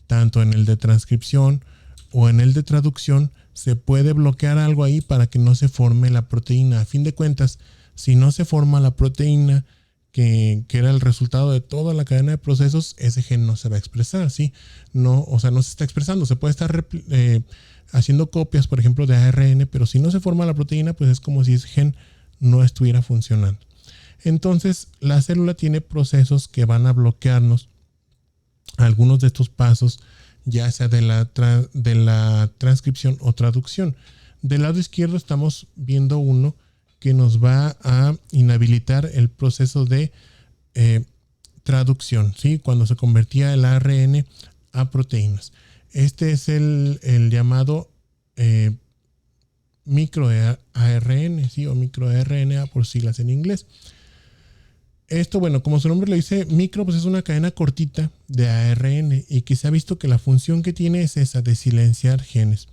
tanto en el de transcripción o en el de traducción, se puede bloquear algo ahí para que no se forme la proteína. A fin de cuentas, si no se forma la proteína que era el resultado de toda la cadena de procesos, ese gen no se va a expresar, ¿sí? No se está expresando. Se puede estar haciendo copias, por ejemplo, de ARN, pero si no se forma la proteína, pues es como si ese gen no estuviera funcionando. Entonces, la célula tiene procesos que van a bloquearnos algunos de estos pasos, ya sea de la transcripción o traducción. Del lado izquierdo estamos viendo uno que nos va a inhabilitar el proceso de traducción, ¿sí? Cuando se convertía el ARN a proteínas. Este es el llamado microARN, ¿sí? O microRNA por siglas en inglés. Esto, bueno, como su nombre lo dice, micro, pues es una cadena cortita de ARN y que se ha visto que la función que tiene es esa de silenciar genes.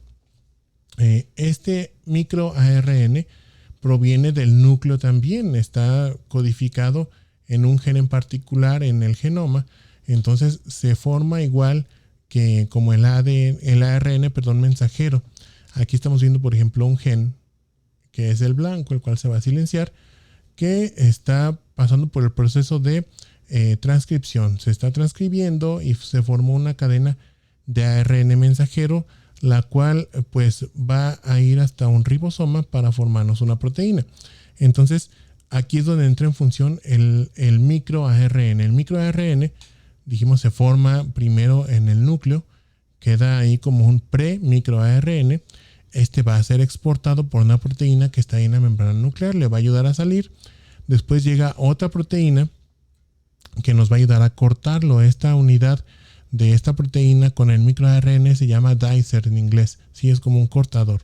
Este microARN proviene del núcleo también, está codificado en un gen en particular en el genoma, entonces se forma igual que como el ARN, mensajero. Aquí estamos viendo, por ejemplo, un gen que es el blanco, el cual se va a silenciar, que está pasando por el proceso de transcripción. Se está transcribiendo y se formó una cadena de ARN mensajero, la cual pues va a ir hasta un ribosoma para formarnos una proteína. Entonces, aquí es donde entra en función el microARN. El microARN, dijimos, se forma primero en el núcleo, queda ahí como un pre-microARN. Este va a ser exportado por una proteína que está ahí en la membrana nuclear, le va a ayudar a salir. Después llega otra proteína que nos va a ayudar a cortarlo. Esta unidad de esta proteína con el microARN se llama dicer en inglés. Sí, es como un cortador.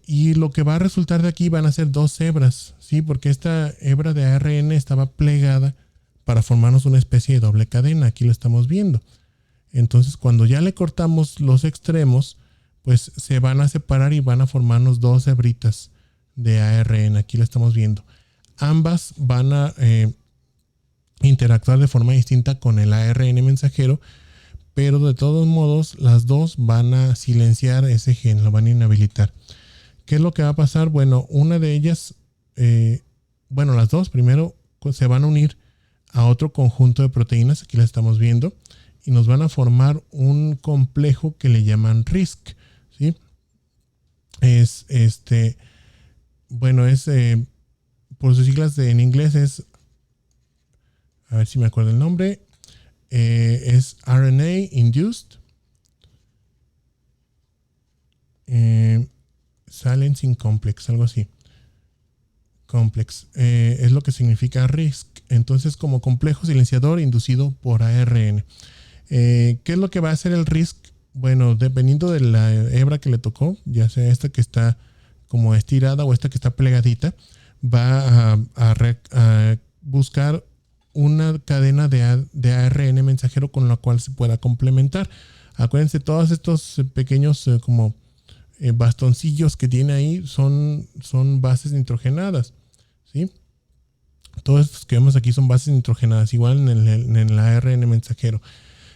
Y lo que va a resultar de aquí van a ser dos hebras, ¿sí? Porque esta hebra de ARN estaba plegada para formarnos una especie de doble cadena. Aquí lo estamos viendo. Entonces, cuando ya le cortamos los extremos, pues se van a separar y van a formarnos dos hebritas de ARN. Aquí lo estamos viendo. Ambas van a interactuar de forma distinta con el ARN mensajero, pero de todos modos las dos van a silenciar ese gen, lo van a inhabilitar. ¿Qué es lo que va a pasar? Bueno, una de ellas, las dos primero se van a unir a otro conjunto de proteínas, aquí la estamos viendo, y nos van a formar un complejo que le llaman RISC, ¿sí? Por sus siglas en inglés es, a ver si me acuerdo el nombre, es RNA Induced Silencing Complex, algo así. Complex es lo que significa RISC. Entonces, como complejo silenciador inducido por ARN. ¿Qué es lo que va a hacer el RISC? Bueno, dependiendo de la hebra que le tocó, ya sea esta que está como estirada o esta que está plegadita, va a buscar una cadena de ARN mensajero con la cual se pueda complementar. Acuérdense, todos estos pequeños bastoncillos que tiene ahí son bases nitrogenadas, ¿sí? Todos estos que vemos aquí son bases nitrogenadas, igual en el ARN mensajero.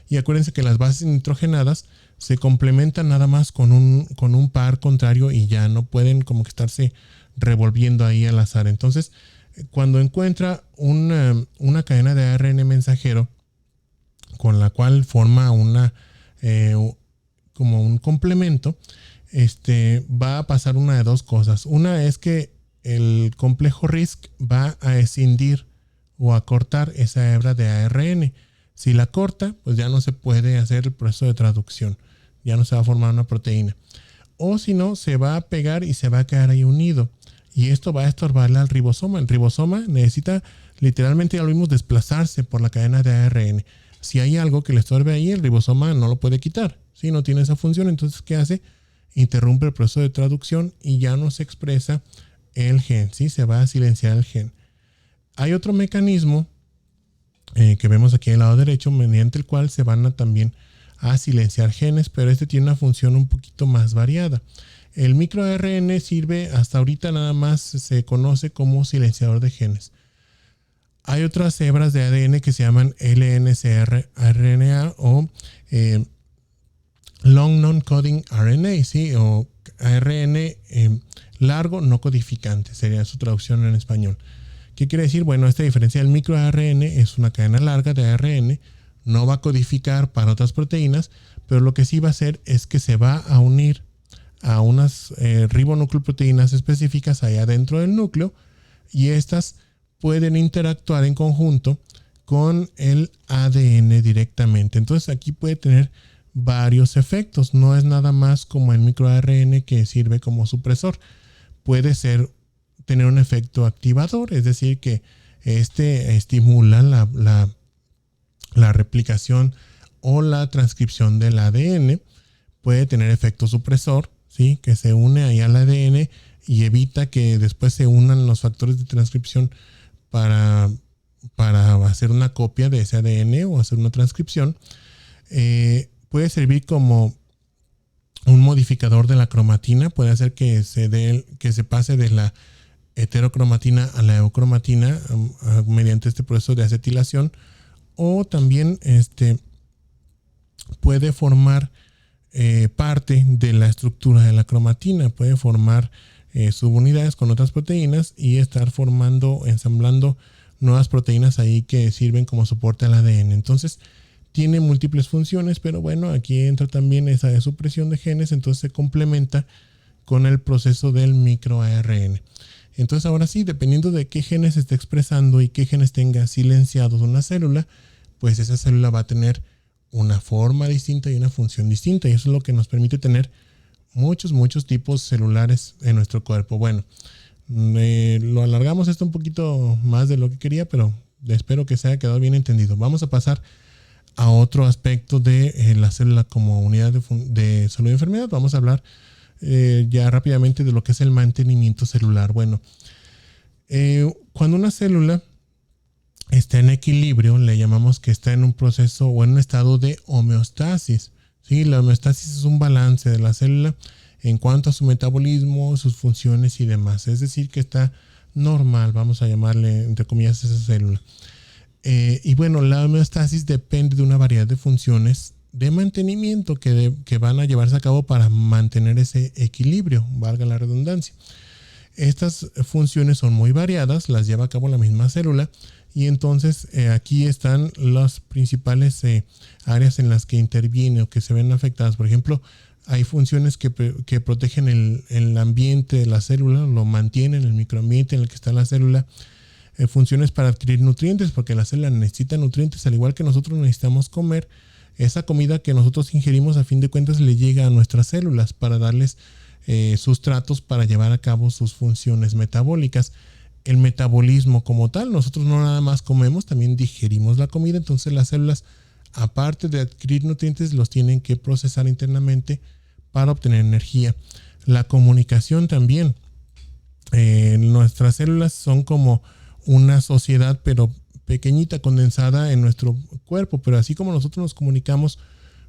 Y acuérdense que las bases nitrogenadas se complementan nada más con un par contrario y ya no pueden como que estarse revolviendo ahí al azar. Entonces, cuando encuentra una cadena de ARN mensajero con la cual forma como un complemento, va a pasar una de dos cosas. Una es que el complejo RISC va a escindir o a cortar esa hebra de ARN. Si la corta, pues ya no se puede hacer el proceso de traducción. Ya no se va a formar una proteína. O si no, se va a pegar y se va a quedar ahí unido. Y esto va a estorbarle al ribosoma. El ribosoma necesita, literalmente ya lo vimos, desplazarse por la cadena de ARN. Si hay algo que le estorbe ahí, el ribosoma no lo puede quitar. Si no tiene esa función, entonces ¿qué hace? Interrumpe el proceso de traducción y ya no se expresa el gen. ¿Sí? Se va a silenciar el gen. Hay otro mecanismo que vemos aquí al lado derecho, mediante el cual se van también a silenciar genes, pero este tiene una función un poquito más variada. El microARN sirve, hasta ahorita nada más se conoce como silenciador de genes. Hay otras hebras de ADN que se llaman LNCRRNA o Long Non-Coding RNA, ¿sí? O ARN largo no codificante, sería su traducción en español. ¿Qué quiere decir? Bueno, esta diferencia del microARN es una cadena larga de ARN, no va a codificar para otras proteínas, pero lo que sí va a hacer es que se va a unir a unas ribonucleoproteínas específicas allá dentro del núcleo y estas pueden interactuar en conjunto con el ADN directamente. Entonces aquí puede tener varios efectos. No es nada más como el microARN que sirve como supresor. Puede tener un efecto activador, es decir, que estimula la replicación o la transcripción del ADN. Puede tener efecto supresor, ¿sí? Que se une ahí al ADN y evita que después se unan los factores de transcripción para hacer una copia de ese ADN o hacer una transcripción. Puede servir como un modificador de la cromatina, puede hacer que se pase de la heterocromatina a la eucromatina mediante este proceso de acetilación, o también puede formar parte de la estructura de la cromatina, puede formar subunidades con otras proteínas y estar ensamblando nuevas proteínas ahí que sirven como soporte al ADN. Entonces tiene múltiples funciones, pero bueno, aquí entra también esa de supresión de genes, entonces se complementa con el proceso del microARN. Entonces ahora sí, dependiendo de qué genes esté expresando y qué genes tenga silenciados una célula, pues esa célula va a tener una forma distinta y una función distinta, y eso es lo que nos permite tener muchos tipos celulares en nuestro cuerpo. Bueno, lo alargamos esto un poquito más de lo que quería, pero espero que se haya quedado bien entendido. Vamos a pasar a otro aspecto de la célula como unidad de salud y enfermedad. Vamos a hablar ya rápidamente de lo que es el mantenimiento celular. Bueno, cuando una célula está en equilibrio, le llamamos que está en un proceso o en un estado de homeostasis. ¿Sí? La homeostasis es un balance de la célula en cuanto a su metabolismo, sus funciones y demás. Es decir, que está normal, vamos a llamarle entre comillas esa célula. Y bueno, la homeostasis depende de una variedad de funciones de mantenimiento que van a llevarse a cabo para mantener ese equilibrio, valga la redundancia. Estas funciones son muy variadas, las lleva a cabo la misma célula, y entonces aquí están las principales áreas en las que interviene o que se ven afectadas. Por ejemplo, hay funciones que protegen el ambiente de la célula, lo mantienen, el microambiente en el que está la célula. Funciones para adquirir nutrientes, porque la célula necesita nutrientes, al igual que nosotros necesitamos comer. Esa comida que nosotros ingerimos, a fin de cuentas, le llega a nuestras células para darles sustratos para llevar a cabo sus funciones metabólicas. El metabolismo como tal, nosotros no nada más comemos, también digerimos la comida. Entonces las células, aparte de adquirir nutrientes, los tienen que procesar internamente para obtener energía. La comunicación también. Nuestras células son como una sociedad, pero pequeñita, condensada en nuestro cuerpo, pero así como nosotros nos comunicamos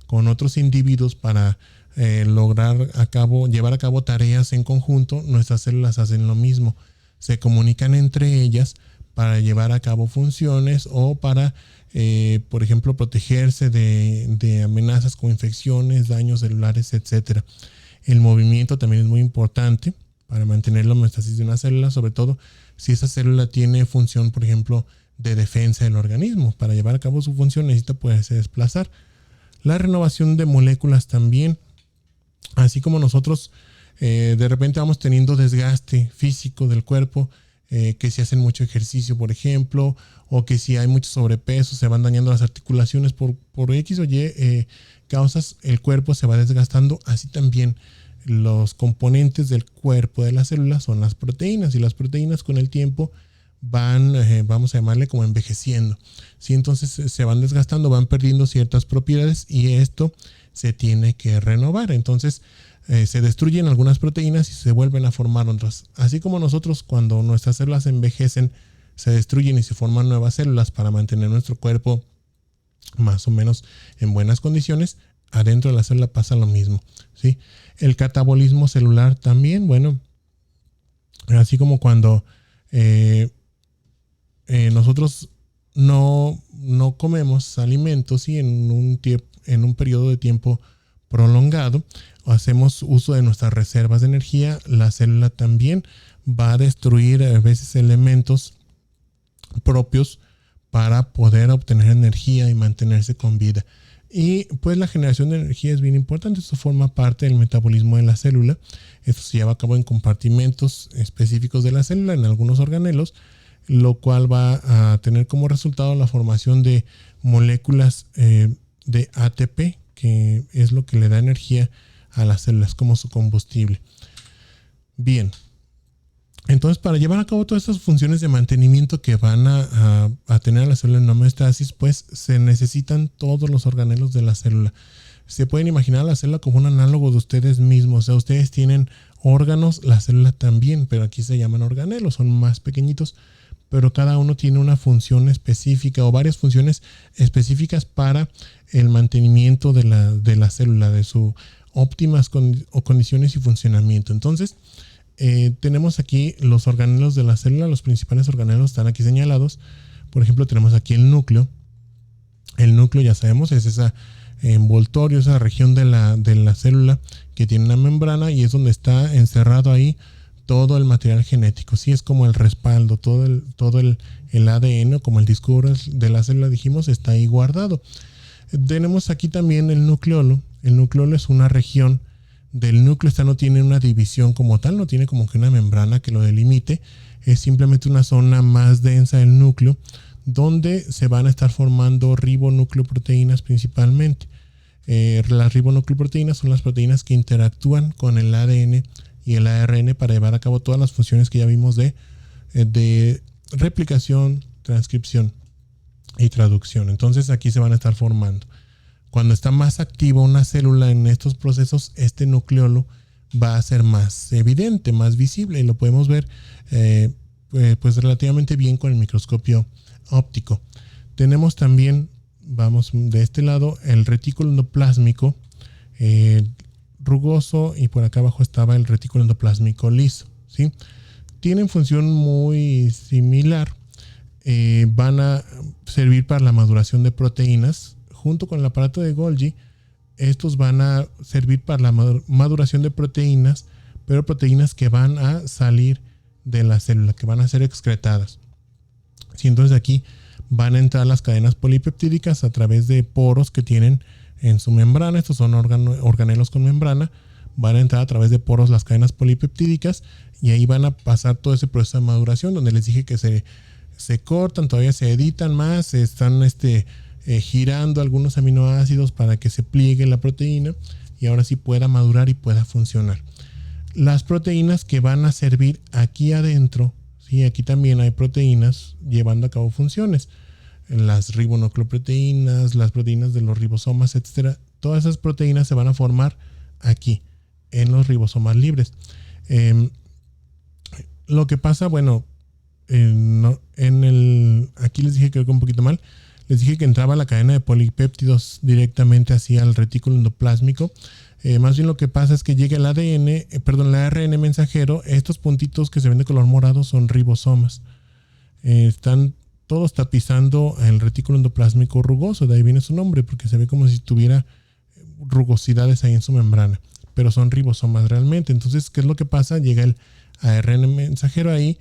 con otros individuos para llevar a cabo tareas en conjunto, nuestras células hacen lo mismo. Se comunican entre ellas para llevar a cabo funciones o para, por ejemplo, protegerse de amenazas como infecciones, daños celulares, etc. El movimiento también es muy importante para mantener la homeostasis de una célula, sobre todo si esa célula tiene función, por ejemplo, de defensa del organismo. Para llevar a cabo su función necesita poderse desplazar. La renovación de moléculas también, así como nosotros de repente vamos teniendo desgaste físico del cuerpo, que si hacen mucho ejercicio, por ejemplo, o que si hay mucho sobrepeso, se van dañando las articulaciones por X o Y causas, el cuerpo se va desgastando. Así también los componentes del cuerpo de la célula son las proteínas, y las proteínas con el tiempo van, vamos a llamarle como envejeciendo, ¿sí? Entonces se van desgastando, van perdiendo ciertas propiedades, y esto se tiene que renovar. Entonces se destruyen algunas proteínas y se vuelven a formar otras. Así como nosotros, cuando nuestras células envejecen, se destruyen y se forman nuevas células para mantener nuestro cuerpo más o menos en buenas condiciones, adentro de la célula pasa lo mismo, ¿sí? El catabolismo celular también, bueno, así como cuando nosotros no comemos alimentos, ¿sí? en un periodo de tiempo prolongado, hacemos uso de nuestras reservas de energía, la célula también va a destruir a veces elementos propios para poder obtener energía y mantenerse con vida. Y pues la generación de energía es bien importante. Esto forma parte del metabolismo de la célula. Esto se lleva a cabo en compartimentos específicos de la célula, en algunos organelos, lo cual va a tener como resultado la formación de moléculas de ATP, que es lo que le da energía a las células como su combustible. Bien, entonces para llevar a cabo todas estas funciones de mantenimiento que van a tener a la célula en homeostasis, pues se necesitan todos los organelos de la célula. Se pueden imaginar a la célula como un análogo de ustedes mismos. O sea, ustedes tienen órganos, la célula también, pero aquí se llaman organelos, son más pequeñitos, pero cada uno tiene una función específica o varias funciones específicas para el mantenimiento de la célula, de sus óptimas condiciones y funcionamiento. Entonces, tenemos aquí los organelos de la célula, los principales organelos están aquí señalados. Por ejemplo, tenemos aquí el núcleo. El núcleo, ya sabemos, es esa envoltorio, esa región de la célula que tiene una membrana y es donde está encerrado ahí todo el material genético. Sí, es como el respaldo, todo el ADN, como el disco duro de la célula, dijimos, está ahí guardado. Tenemos aquí también el nucleolo. El nucleolo es una región del núcleo. Esta no tiene una división como tal, no tiene como que una membrana que lo delimite. Es simplemente una zona más densa del núcleo, donde se van a estar formando ribonucleoproteínas principalmente. Las ribonucleoproteínas son las proteínas que interactúan con el ADN y el ARN para llevar a cabo todas las funciones que ya vimos de replicación, transcripción y traducción. Entonces aquí se van a estar formando. Cuando está más activa una célula en estos procesos, este nucleolo va a ser más evidente, más visible, y lo podemos ver pues relativamente bien con el microscopio óptico. Tenemos también, vamos de este lado, el retículo endoplásmico rugoso, y por acá abajo estaba el retículo endoplásmico liso, ¿sí? Tienen función muy similar. Van a servir para la maduración de proteínas. Junto con el aparato de Golgi, estos van a servir para la maduración de proteínas, pero proteínas que van a salir de la célula, que van a ser excretadas. Sí, entonces aquí van a entrar las cadenas polipeptídicas a través de poros que tienen en su membrana. Estos son organelos con membrana. Van a entrar a través de poros las cadenas polipeptídicas y ahí van a pasar todo ese proceso de maduración, donde les dije que se cortan, todavía se editan más, se están girando algunos aminoácidos para que se pliegue la proteína y ahora sí pueda madurar y pueda funcionar. Las proteínas que van a servir aquí adentro, ¿sí? Aquí también hay proteínas llevando a cabo funciones. Las ribonucleoproteínas, las proteínas de los ribosomas, etcétera. Todas esas proteínas se van a formar aquí, en los ribosomas libres. Lo que pasa, bueno, aquí les dije que un poquito mal. Les dije que entraba la cadena de polipéptidos directamente hacia el retículo endoplásmico. Más bien lo que pasa es que llega el el ARN mensajero. Estos puntitos que se ven de color morado son ribosomas. Están todos tapizando el retículo endoplásmico rugoso. De ahí viene su nombre, porque se ve como si tuviera rugosidades ahí en su membrana. Pero son ribosomas realmente. Entonces, ¿qué es lo que pasa? Llega el ARN mensajero ahí.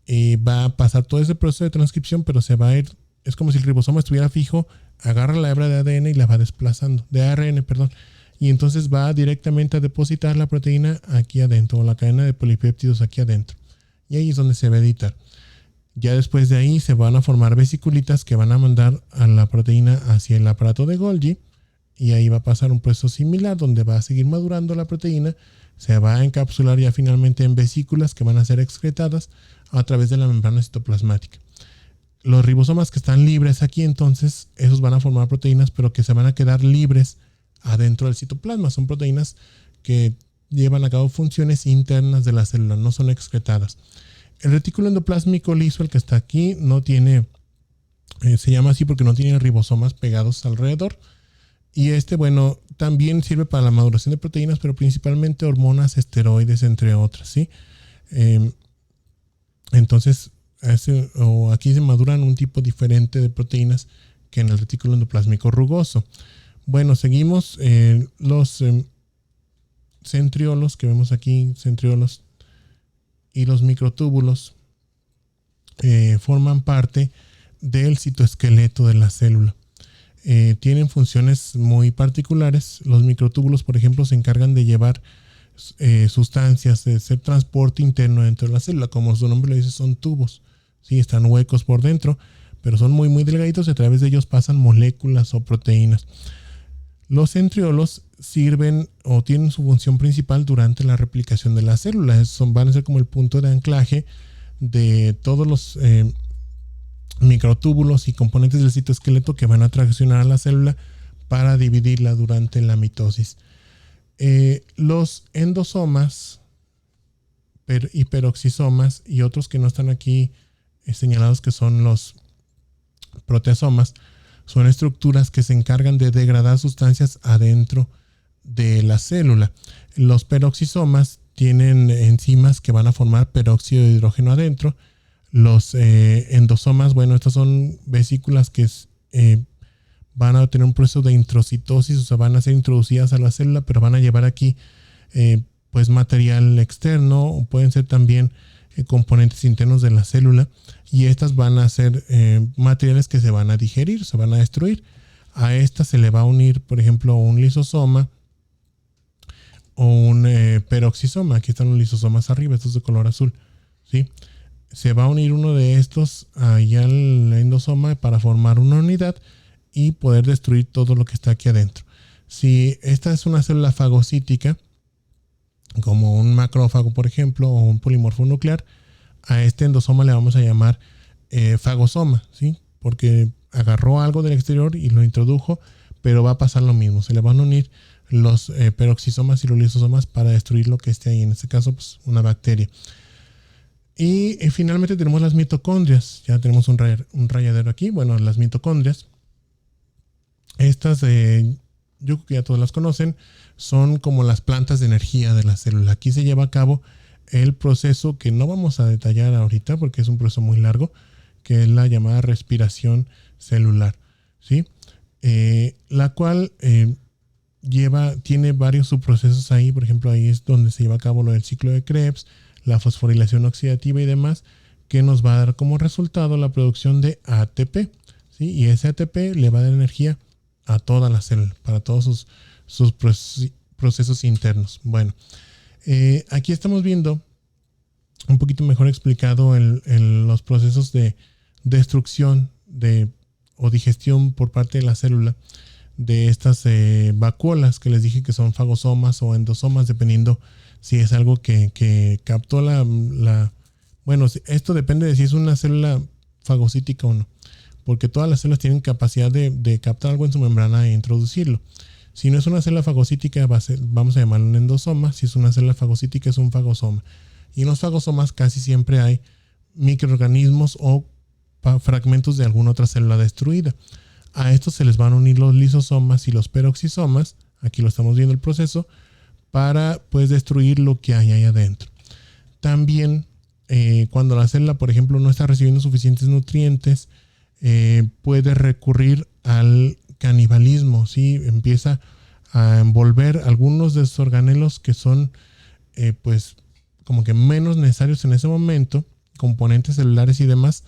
Va a pasar todo ese proceso de transcripción, pero se va a ir. Es como si el ribosoma estuviera fijo, agarra la hebra de ADN y la va desplazando, de ARN, perdón. Y entonces va directamente a depositar la proteína aquí adentro, o la cadena de polipéptidos aquí adentro. Y ahí es donde se va a editar. Ya después de ahí se van a formar vesiculitas que van a mandar a la proteína hacia el aparato de Golgi. Y ahí va a pasar un proceso similar donde va a seguir madurando la proteína. Se va a encapsular ya finalmente en vesículas que van a ser excretadas a través de la membrana citoplasmática. Los ribosomas que están libres aquí, entonces, esos van a formar proteínas, pero que se van a quedar libres adentro del citoplasma. Son proteínas que llevan a cabo funciones internas de la célula, no son excretadas. El retículo endoplásmico liso, el que está aquí, no tiene, se llama así porque no tiene ribosomas pegados alrededor. Y bueno, también sirve para la maduración de proteínas, pero principalmente hormonas, esteroides, entre otras, ¿sí? Entonces, aquí se maduran un tipo diferente de proteínas que en el retículo endoplásmico rugoso. Bueno, seguimos. Los centriolos que vemos aquí, centriolos y los microtúbulos forman parte del citoesqueleto de la célula. Tienen funciones muy particulares. Los microtúbulos, por ejemplo, se encargan de llevar sustancias, de hacer transporte interno dentro de la célula. Como su nombre lo dice, son tubos. Sí, están huecos por dentro, pero son muy, muy delgaditos y a través de ellos pasan moléculas o proteínas. Los centriolos sirven o tienen su función principal durante la replicación de las células. Van a ser como el punto de anclaje de todos los microtúbulos y componentes del citoesqueleto que van a traccionar a la célula para dividirla durante la mitosis. Los endosomas y peroxisomas y otros que no están aquí señalados, que son los proteasomas, son estructuras que se encargan de degradar sustancias adentro de la célula. Los peroxisomas tienen enzimas que van a formar peróxido de hidrógeno adentro. Los endosomas, bueno, estas son vesículas que van a tener un proceso de introcitosis, o sea, van a ser introducidas a la célula, pero van a llevar aquí pues material externo, o pueden ser también componentes internos de la célula, y estas van a ser materiales que se van a digerir, se van a destruir. A esta se le va a unir, por ejemplo, un lisosoma o un peroxisoma. Aquí están los lisosomas arriba, estos de color azul, ¿sí? Se va a unir uno de estos allá al endosoma para formar una unidad y poder destruir todo lo que está aquí adentro. Si esta es una célula fagocítica, como un macrófago, por ejemplo, o un polimorfo nuclear, a este endosoma le vamos a llamar fagosoma, ¿sí? Porque agarró algo del exterior y lo introdujo, pero va a pasar lo mismo. Se le van a unir los peroxisomas y los lisosomas para destruir lo que esté ahí, en este caso, pues, una bacteria. Y finalmente tenemos las mitocondrias. Ya tenemos un rayadero aquí. Bueno, las mitocondrias, estas yo creo que ya todos las conocen, son como las plantas de energía de la célula. Aquí se lleva a cabo el proceso que no vamos a detallar ahorita porque es un proceso muy largo, que es la llamada respiración celular, ¿sí? La cual tiene varios subprocesos ahí. Por ejemplo, ahí es donde se lleva a cabo lo del ciclo de Krebs, la fosforilación oxidativa y demás, que nos va a dar como resultado la producción de ATP, ¿sí? Y ese ATP le va a dar energía a toda la célula, para todos sus procesos internos. Bueno, aquí estamos viendo un poquito mejor explicado los procesos de destrucción o digestión por parte de la célula de estas vacuolas que les dije que son fagosomas o endosomas, dependiendo si es algo que captó bueno, esto depende de si es una célula fagocítica o no, porque todas las células tienen capacidad de captar algo en su membrana e introducirlo. Si no es una célula fagocítica, vamos a llamarlo un endosoma. Si es una célula fagocítica, es un fagosoma. Y en los fagosomas casi siempre hay microorganismos o fragmentos de alguna otra célula destruida. A estos se les van a unir los lisosomas y los peroxisomas. Aquí lo estamos viendo el proceso, para pues destruir lo que hay ahí adentro. También cuando la célula, por ejemplo, no está recibiendo suficientes nutrientes, puede recurrir al canibalismo, ¿sí? Empieza a envolver algunos de sus organelos que son pues como que menos necesarios en ese momento, componentes celulares y demás,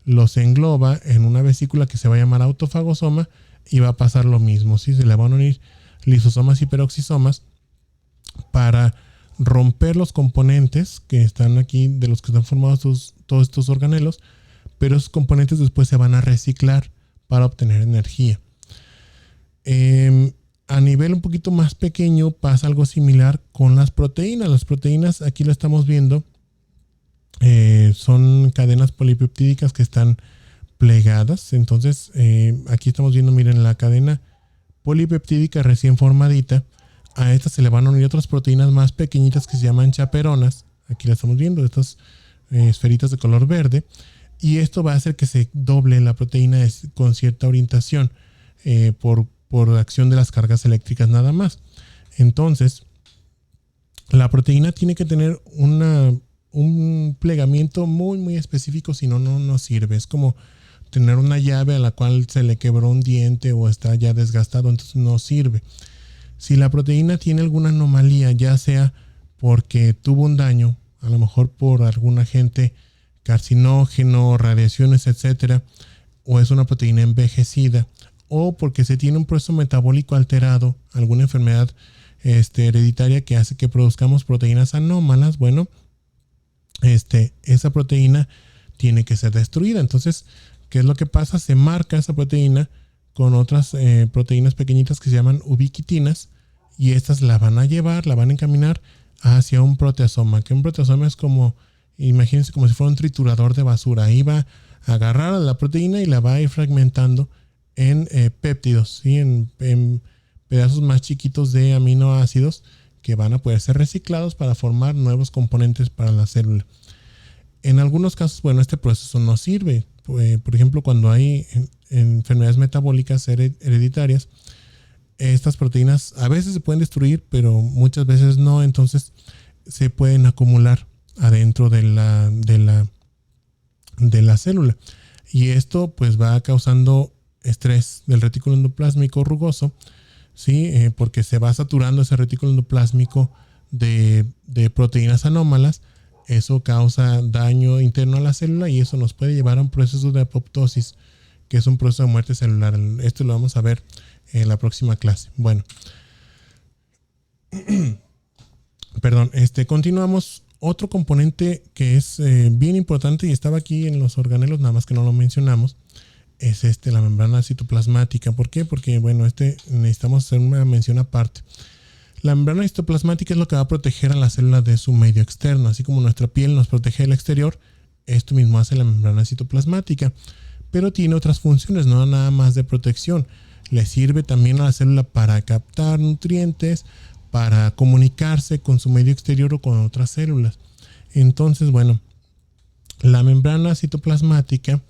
los engloba en una vesícula que se va a llamar autofagosoma, y va a pasar lo mismo, ¿sí? Se le van a unir lisosomas y peroxisomas para romper los componentes que están aquí, de los que están formados todos estos organelos, pero esos componentes después se van a reciclar para obtener energía. A nivel un poquito más pequeño pasa algo similar con las proteínas. Las proteínas, aquí lo estamos viendo, son cadenas polipeptídicas que están plegadas. Entonces aquí estamos viendo, miren, la cadena polipeptídica recién formadita. A esta se le van a unir otras proteínas más pequeñitas que se llaman chaperonas. Aquí la estamos viendo, estas esferitas de color verde. Y esto va a hacer que se doble la proteína con cierta orientación por acción de las cargas eléctricas nada más. Entonces, la proteína tiene que tener un plegamiento muy, muy específico, si no, no sirve. Es como tener una llave a la cual se le quebró un diente o está ya desgastado, entonces no sirve. Si la proteína tiene alguna anomalía, ya sea porque tuvo un daño, a lo mejor por algún agente carcinógeno, radiaciones, etcétera, o es una proteína envejecida, o porque se tiene un proceso metabólico alterado, alguna enfermedad hereditaria que hace que produzcamos proteínas anómalas, bueno, esa proteína tiene que ser destruida. Entonces, ¿qué es lo que pasa? Se marca esa proteína con otras proteínas pequeñitas que se llaman ubiquitinas, y estas la van a encaminar hacia un proteasoma, que un proteasoma es como, imagínense como si fuera un triturador de basura. Ahí va a agarrar a la proteína y la va a ir fragmentando en péptidos, ¿sí? En pedazos más chiquitos de aminoácidos que van a poder ser reciclados para formar nuevos componentes para la célula. En algunos casos, bueno, este proceso no sirve. Por ejemplo, cuando hay enfermedades metabólicas hereditarias, estas proteínas a veces se pueden destruir, pero muchas veces no. Entonces se pueden acumular adentro de la célula. Y esto pues va causando estrés del retículo endoplásmico rugoso, ¿sí? Porque se va saturando ese retículo endoplásmico de proteínas anómalas. Eso causa daño interno a la célula y eso nos puede llevar a un proceso de apoptosis, que es un proceso de muerte celular. Esto lo vamos a ver en la próxima clase. Bueno, perdón, continuamos. Otro componente que es bien importante y estaba aquí en los organelos, nada más que no lo mencionamos, es la membrana citoplasmática. ¿Por qué? Porque, bueno, necesitamos hacer una mención aparte. La membrana citoplasmática es lo que va a proteger a la célula de su medio externo. Así como nuestra piel nos protege del exterior, esto mismo hace la membrana citoplasmática. Pero tiene otras funciones, no nada más de protección. Le sirve también a la célula para captar nutrientes, para comunicarse con su medio exterior o con otras células. Entonces, bueno, la membrana citoplasmática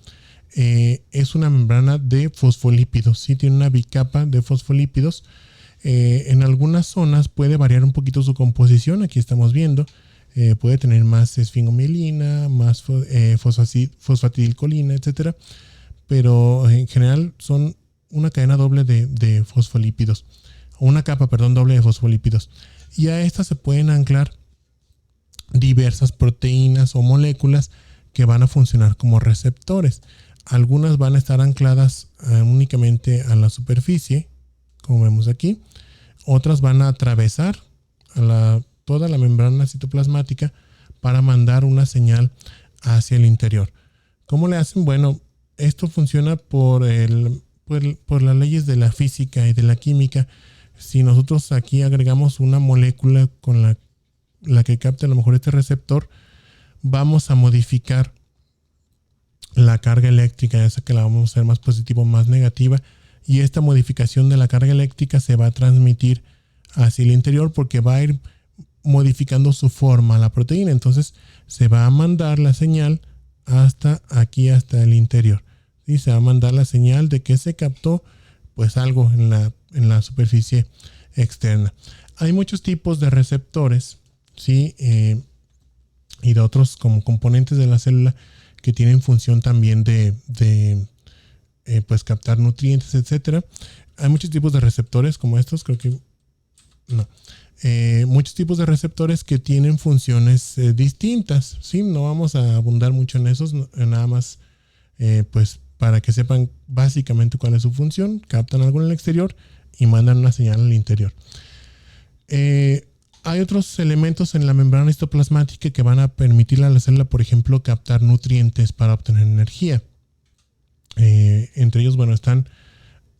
es una membrana de fosfolípidos, ¿sí? Tiene una bicapa de fosfolípidos. En algunas zonas puede variar un poquito su composición. Aquí estamos viendo, puede tener más esfingomielina, más fosfatidilcolina, etcétera. Pero en general son una cadena doble de fosfolípidos. Una capa, perdón, doble de fosfolípidos. Y a estas se pueden anclar diversas proteínas o moléculas que van a funcionar como receptores. Algunas van a estar ancladas únicamente a la superficie, como vemos aquí. Otras van a atravesar toda la membrana citoplasmática para mandar una señal hacia el interior. ¿Cómo le hacen? Bueno, esto funciona por las leyes de la física y de la química. Si nosotros aquí agregamos una molécula con la que capte a lo mejor este receptor, vamos a modificar la carga eléctrica, ya sea que la vamos a hacer más positiva o más negativa, y esta modificación de la carga eléctrica se va a transmitir hacia el interior porque va a ir modificando su forma la proteína. Entonces se va a mandar la señal hasta aquí, hasta el interior, y se va a mandar la señal de que se captó pues algo en la superficie externa. Hay muchos tipos de receptores, ¿sí? Y de otros como componentes de la célula que tienen función también de pues captar nutrientes, etcétera. Hay muchos tipos de receptores como estos, creo que no. Muchos tipos de receptores que tienen funciones distintas, ¿sí? No vamos a abundar mucho en esos, nada más pues para que sepan básicamente cuál es su función. Captan algo en el exterior y mandan una señal al interior. Hay otros elementos en la membrana citoplasmática que van a permitirle a la célula, por ejemplo, captar nutrientes para obtener energía. Entre ellos, bueno, están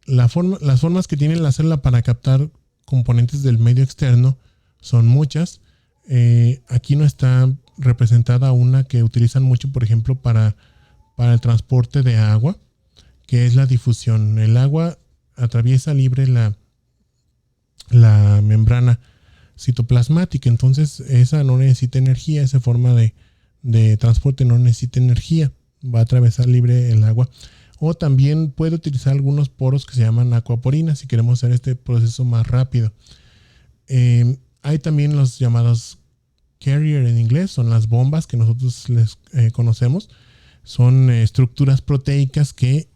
las formas que tiene la célula para captar componentes del medio externo. Son muchas. Aquí no está representada una que utilizan mucho, por ejemplo, para el transporte de agua, que es la difusión. El agua atraviesa libre la membrana citoplasmática, entonces esa no necesita energía, esa forma de transporte no necesita energía, va a atravesar libre el agua. O también puede utilizar algunos poros que se llaman acuaporinas si queremos hacer este proceso más rápido. Hay también los llamados carrier en inglés, son las bombas que nosotros les conocemos. Son estructuras proteicas que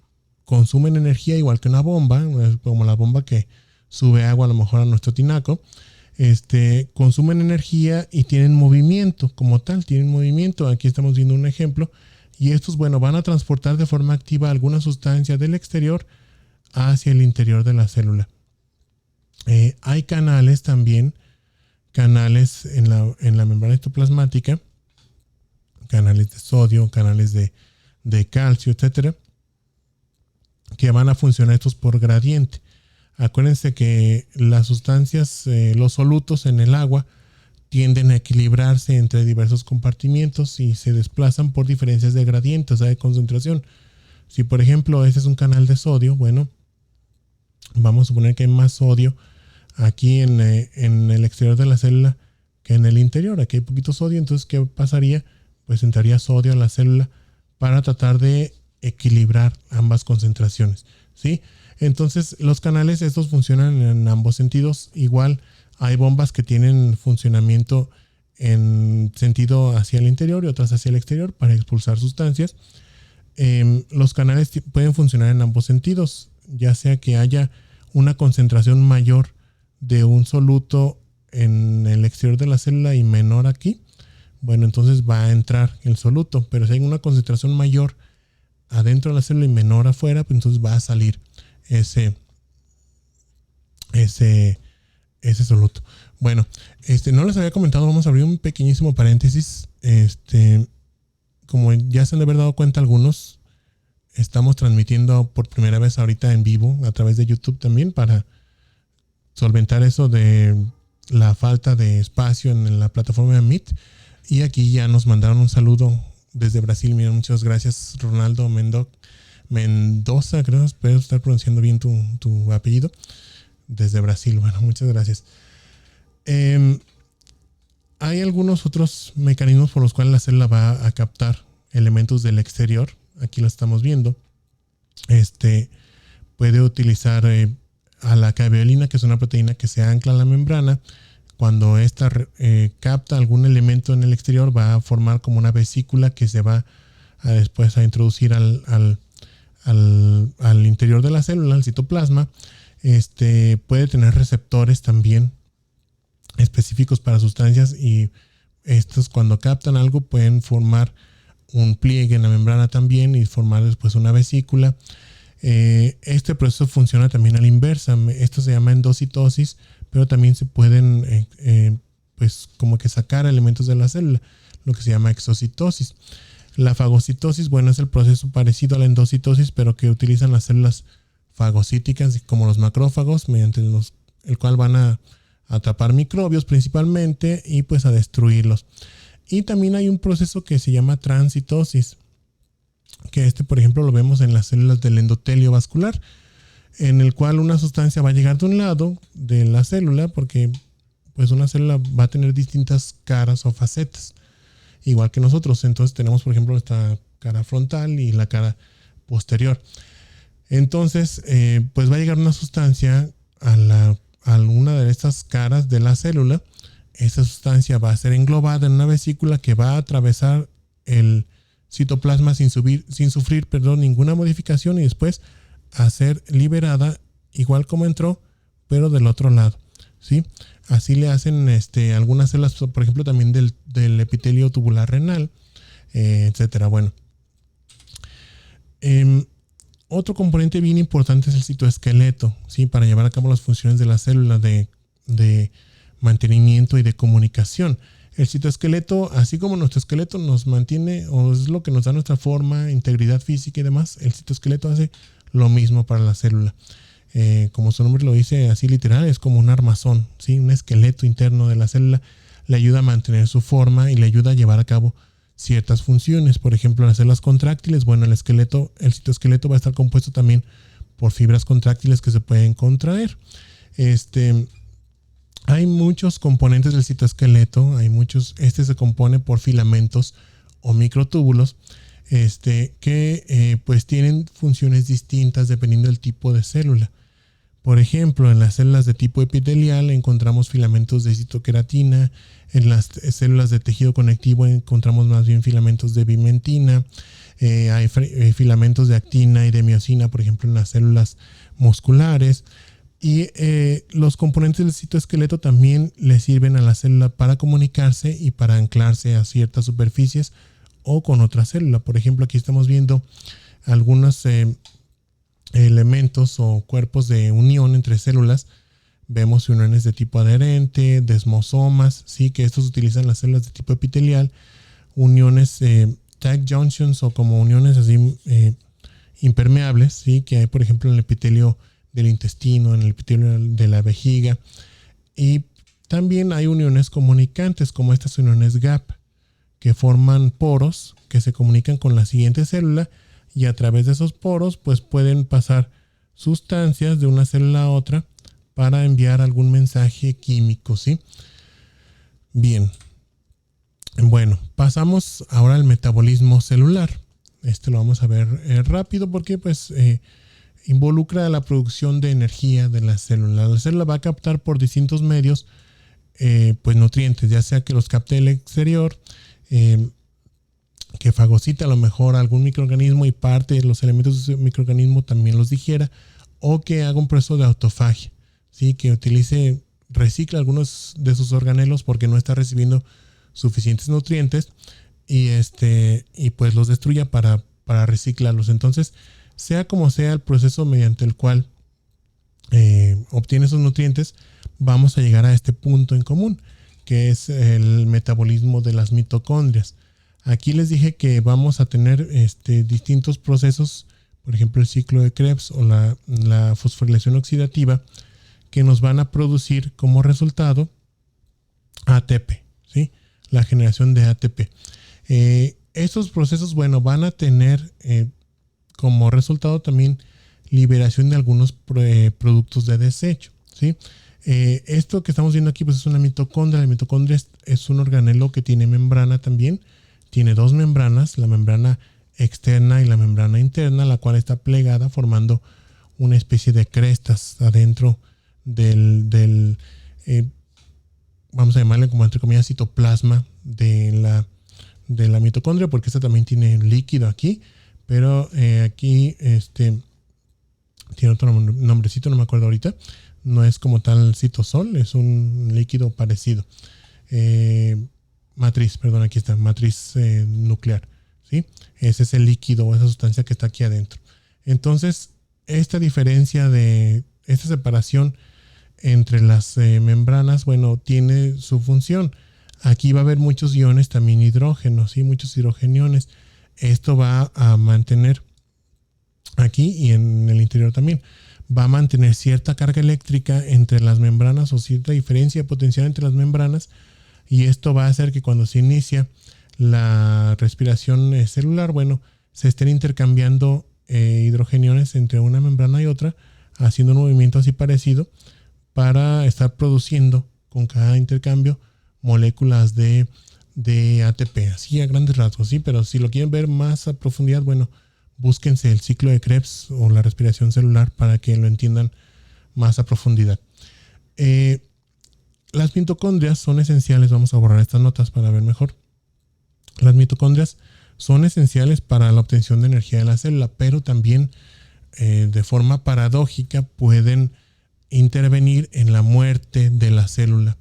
consumen energía igual que una bomba, como la bomba que sube agua a lo mejor a nuestro tinaco. Consumen energía y tienen movimiento como tal, tienen movimiento. Aquí estamos viendo un ejemplo. Y estos, bueno, van a transportar de forma activa alguna sustancia del exterior hacia el interior de la célula. Hay canales también, canales en la membrana citoplasmática, canales de sodio, canales de calcio, etcétera, que van a funcionar estos por gradiente. Acuérdense que las sustancias, los solutos en el agua, tienden a equilibrarse entre diversos compartimientos y se desplazan por diferencias de gradiente, o sea, de concentración. Si por ejemplo este es un canal de sodio, bueno, vamos a suponer que hay más sodio aquí en el exterior de la célula que en el interior. Aquí hay poquito sodio, entonces ¿qué pasaría? Pues entraría sodio a la célula para tratar de equilibrar ambas concentraciones, ¿sí? Entonces los canales estos funcionan en ambos sentidos. Igual hay bombas que tienen funcionamiento en sentido hacia el interior y otras hacia el exterior para expulsar sustancias. Los canales pueden funcionar en ambos sentidos, ya sea que haya una concentración mayor de un soluto en el exterior de la célula y menor aquí. Bueno, entonces va a entrar el soluto, pero si hay una concentración mayor adentro de la célula y menor afuera, pues entonces va a salir ese soluto. Bueno, no les había comentado, vamos a abrir un pequeñísimo paréntesis. Como ya se han de haber dado cuenta algunos, estamos transmitiendo por primera vez ahorita en vivo a través de YouTube también para solventar eso de la falta de espacio en la plataforma de Meet. Y aquí ya nos mandaron un saludo desde Brasil. Miren, muchas gracias, Ronaldo Mendoza, creo que espero estar pronunciando bien tu apellido. Desde Brasil, bueno, muchas gracias. Hay algunos otros mecanismos por los cuales la célula va a captar elementos del exterior. Aquí lo estamos viendo. Puede utilizar a la caveolina, que es una proteína que se ancla a la membrana. Cuando esta capta algún elemento en el exterior, va a formar como una vesícula que se va después a introducir al interior de la célula, al citoplasma. Puede tener receptores también específicos para sustancias, y estos cuando captan algo pueden formar un pliegue en la membrana también y formar después una vesícula. Este proceso funciona también a la inversa. Esto se llama endocitosis, pero también se pueden pues como que sacar elementos de la célula, lo que se llama exocitosis. La fagocitosis, bueno, es el proceso parecido a la endocitosis, pero que utilizan las células fagocíticas como los macrófagos, mediante el cual van a atrapar microbios principalmente y pues a destruirlos. Y también hay un proceso que se llama transitosis, que por ejemplo lo vemos en las células del endotelio vascular, en el cual una sustancia va a llegar de un lado de la célula, porque pues una célula va a tener distintas caras o facetas, igual que nosotros. Entonces tenemos por ejemplo esta cara frontal y la cara posterior. Entonces pues va a llegar una sustancia a una de estas caras de la célula. Esta sustancia va a ser englobada en una vesícula que va a atravesar el citoplasma sin sufrir ninguna modificación, y después a ser liberada igual como entró, pero del otro lado, ¿sí? Así le hacen algunas células, por ejemplo, también del epitelio tubular renal, etcétera. Bueno, otro componente bien importante es el citoesqueleto, ¿sí? Para llevar a cabo las funciones de la célula de mantenimiento y de comunicación. El citoesqueleto, así como nuestro esqueleto nos mantiene, o es lo que nos da nuestra forma, integridad física y demás, el citoesqueleto hace lo mismo para la célula. Como su nombre lo dice así literal, es como un armazón, ¿sí? Un esqueleto interno de la célula. Le ayuda a mantener su forma y le ayuda a llevar a cabo ciertas funciones. Por ejemplo, las células contráctiles, bueno, el citoesqueleto va a estar compuesto también por fibras contráctiles que se pueden contraer. Hay muchos componentes del citoesqueleto, se compone por filamentos o microtúbulos, que pues tienen funciones distintas dependiendo del tipo de célula. Por ejemplo, en las células de tipo epitelial encontramos filamentos de citoqueratina. En las células de tejido conectivo encontramos más bien filamentos de vimentina. Hay filamentos de actina y de miosina, por ejemplo, en las células musculares. Y los componentes del citoesqueleto también le sirven a la célula para comunicarse y para anclarse a ciertas superficies o con otra célula. Por ejemplo, aquí estamos viendo algunos elementos o cuerpos de unión entre células. Vemos uniones de tipo adherente, desmosomas, sí, que estos utilizan las células de tipo epitelial, uniones tight junctions o como uniones así impermeables, ¿sí? Que hay, por ejemplo, en el epitelio del intestino, en el epitelio de la vejiga. Y también hay uniones comunicantes, como estas uniones gap, que forman poros que se comunican con la siguiente célula, y a través de esos poros pues pueden pasar sustancias de una célula a otra para enviar algún mensaje químico, ¿sí? Bien. Bueno, pasamos ahora al metabolismo celular. Lo vamos a ver rápido porque pues involucra la producción de energía de la célula. La célula va a captar por distintos medios pues nutrientes, ya sea que los capte el exterior, que fagocita a lo mejor algún microorganismo y parte de los elementos de ese microorganismo también los digiera, o que haga un proceso de autofagia, ¿sí? Que recicla algunos de sus organelos porque no está recibiendo suficientes nutrientes y pues los destruya para reciclarlos. Entonces, sea como sea el proceso mediante el cual obtiene esos nutrientes, vamos a llegar a este punto en común, que es el metabolismo de las mitocondrias. Aquí les dije que vamos a tener distintos procesos, por ejemplo el ciclo de Krebs o la fosforilación oxidativa, que nos van a producir como resultado ATP, ¿sí? La generación de ATP. Estos procesos, bueno, van a tener como resultado también liberación de algunos productos de desecho, ¿sí? Esto que estamos viendo aquí pues es una mitocondria. La mitocondria es un organelo que tiene membrana también. Tiene dos membranas, la membrana externa y la membrana interna, la cual está plegada formando una especie de crestas adentro del vamos a llamarle como entre comillas citoplasma de la mitocondria, porque esta también tiene líquido aquí, pero aquí tiene otro nombrecito, no me acuerdo ahorita. No es como tal citosol, es un líquido parecido. Matriz, perdón, aquí está, matriz nuclear, ¿sí? Ese es el líquido o esa sustancia que está aquí adentro. Entonces, esta separación entre las membranas, bueno, tiene su función. Aquí va a haber muchos iones también hidrógenos, ¿sí? Muchos hidrogeniones. Esto va a mantener aquí y en el interior también. Va a mantener cierta carga eléctrica entre las membranas o cierta diferencia potencial entre las membranas. Y esto va a hacer que cuando se inicia la respiración celular, bueno, se estén intercambiando hidrogeniones entre una membrana y otra, haciendo un movimiento así parecido para estar produciendo con cada intercambio moléculas de ATP, así a grandes rasgos, ¿sí? Pero si lo quieren ver más a profundidad, bueno, búsquense el ciclo de Krebs o la respiración celular para que lo entiendan más a profundidad. Las mitocondrias son esenciales. Vamos a borrar estas notas para ver mejor. Las mitocondrias son esenciales para la obtención de energía de la célula, pero también de forma paradójica pueden intervenir en la muerte de la célula.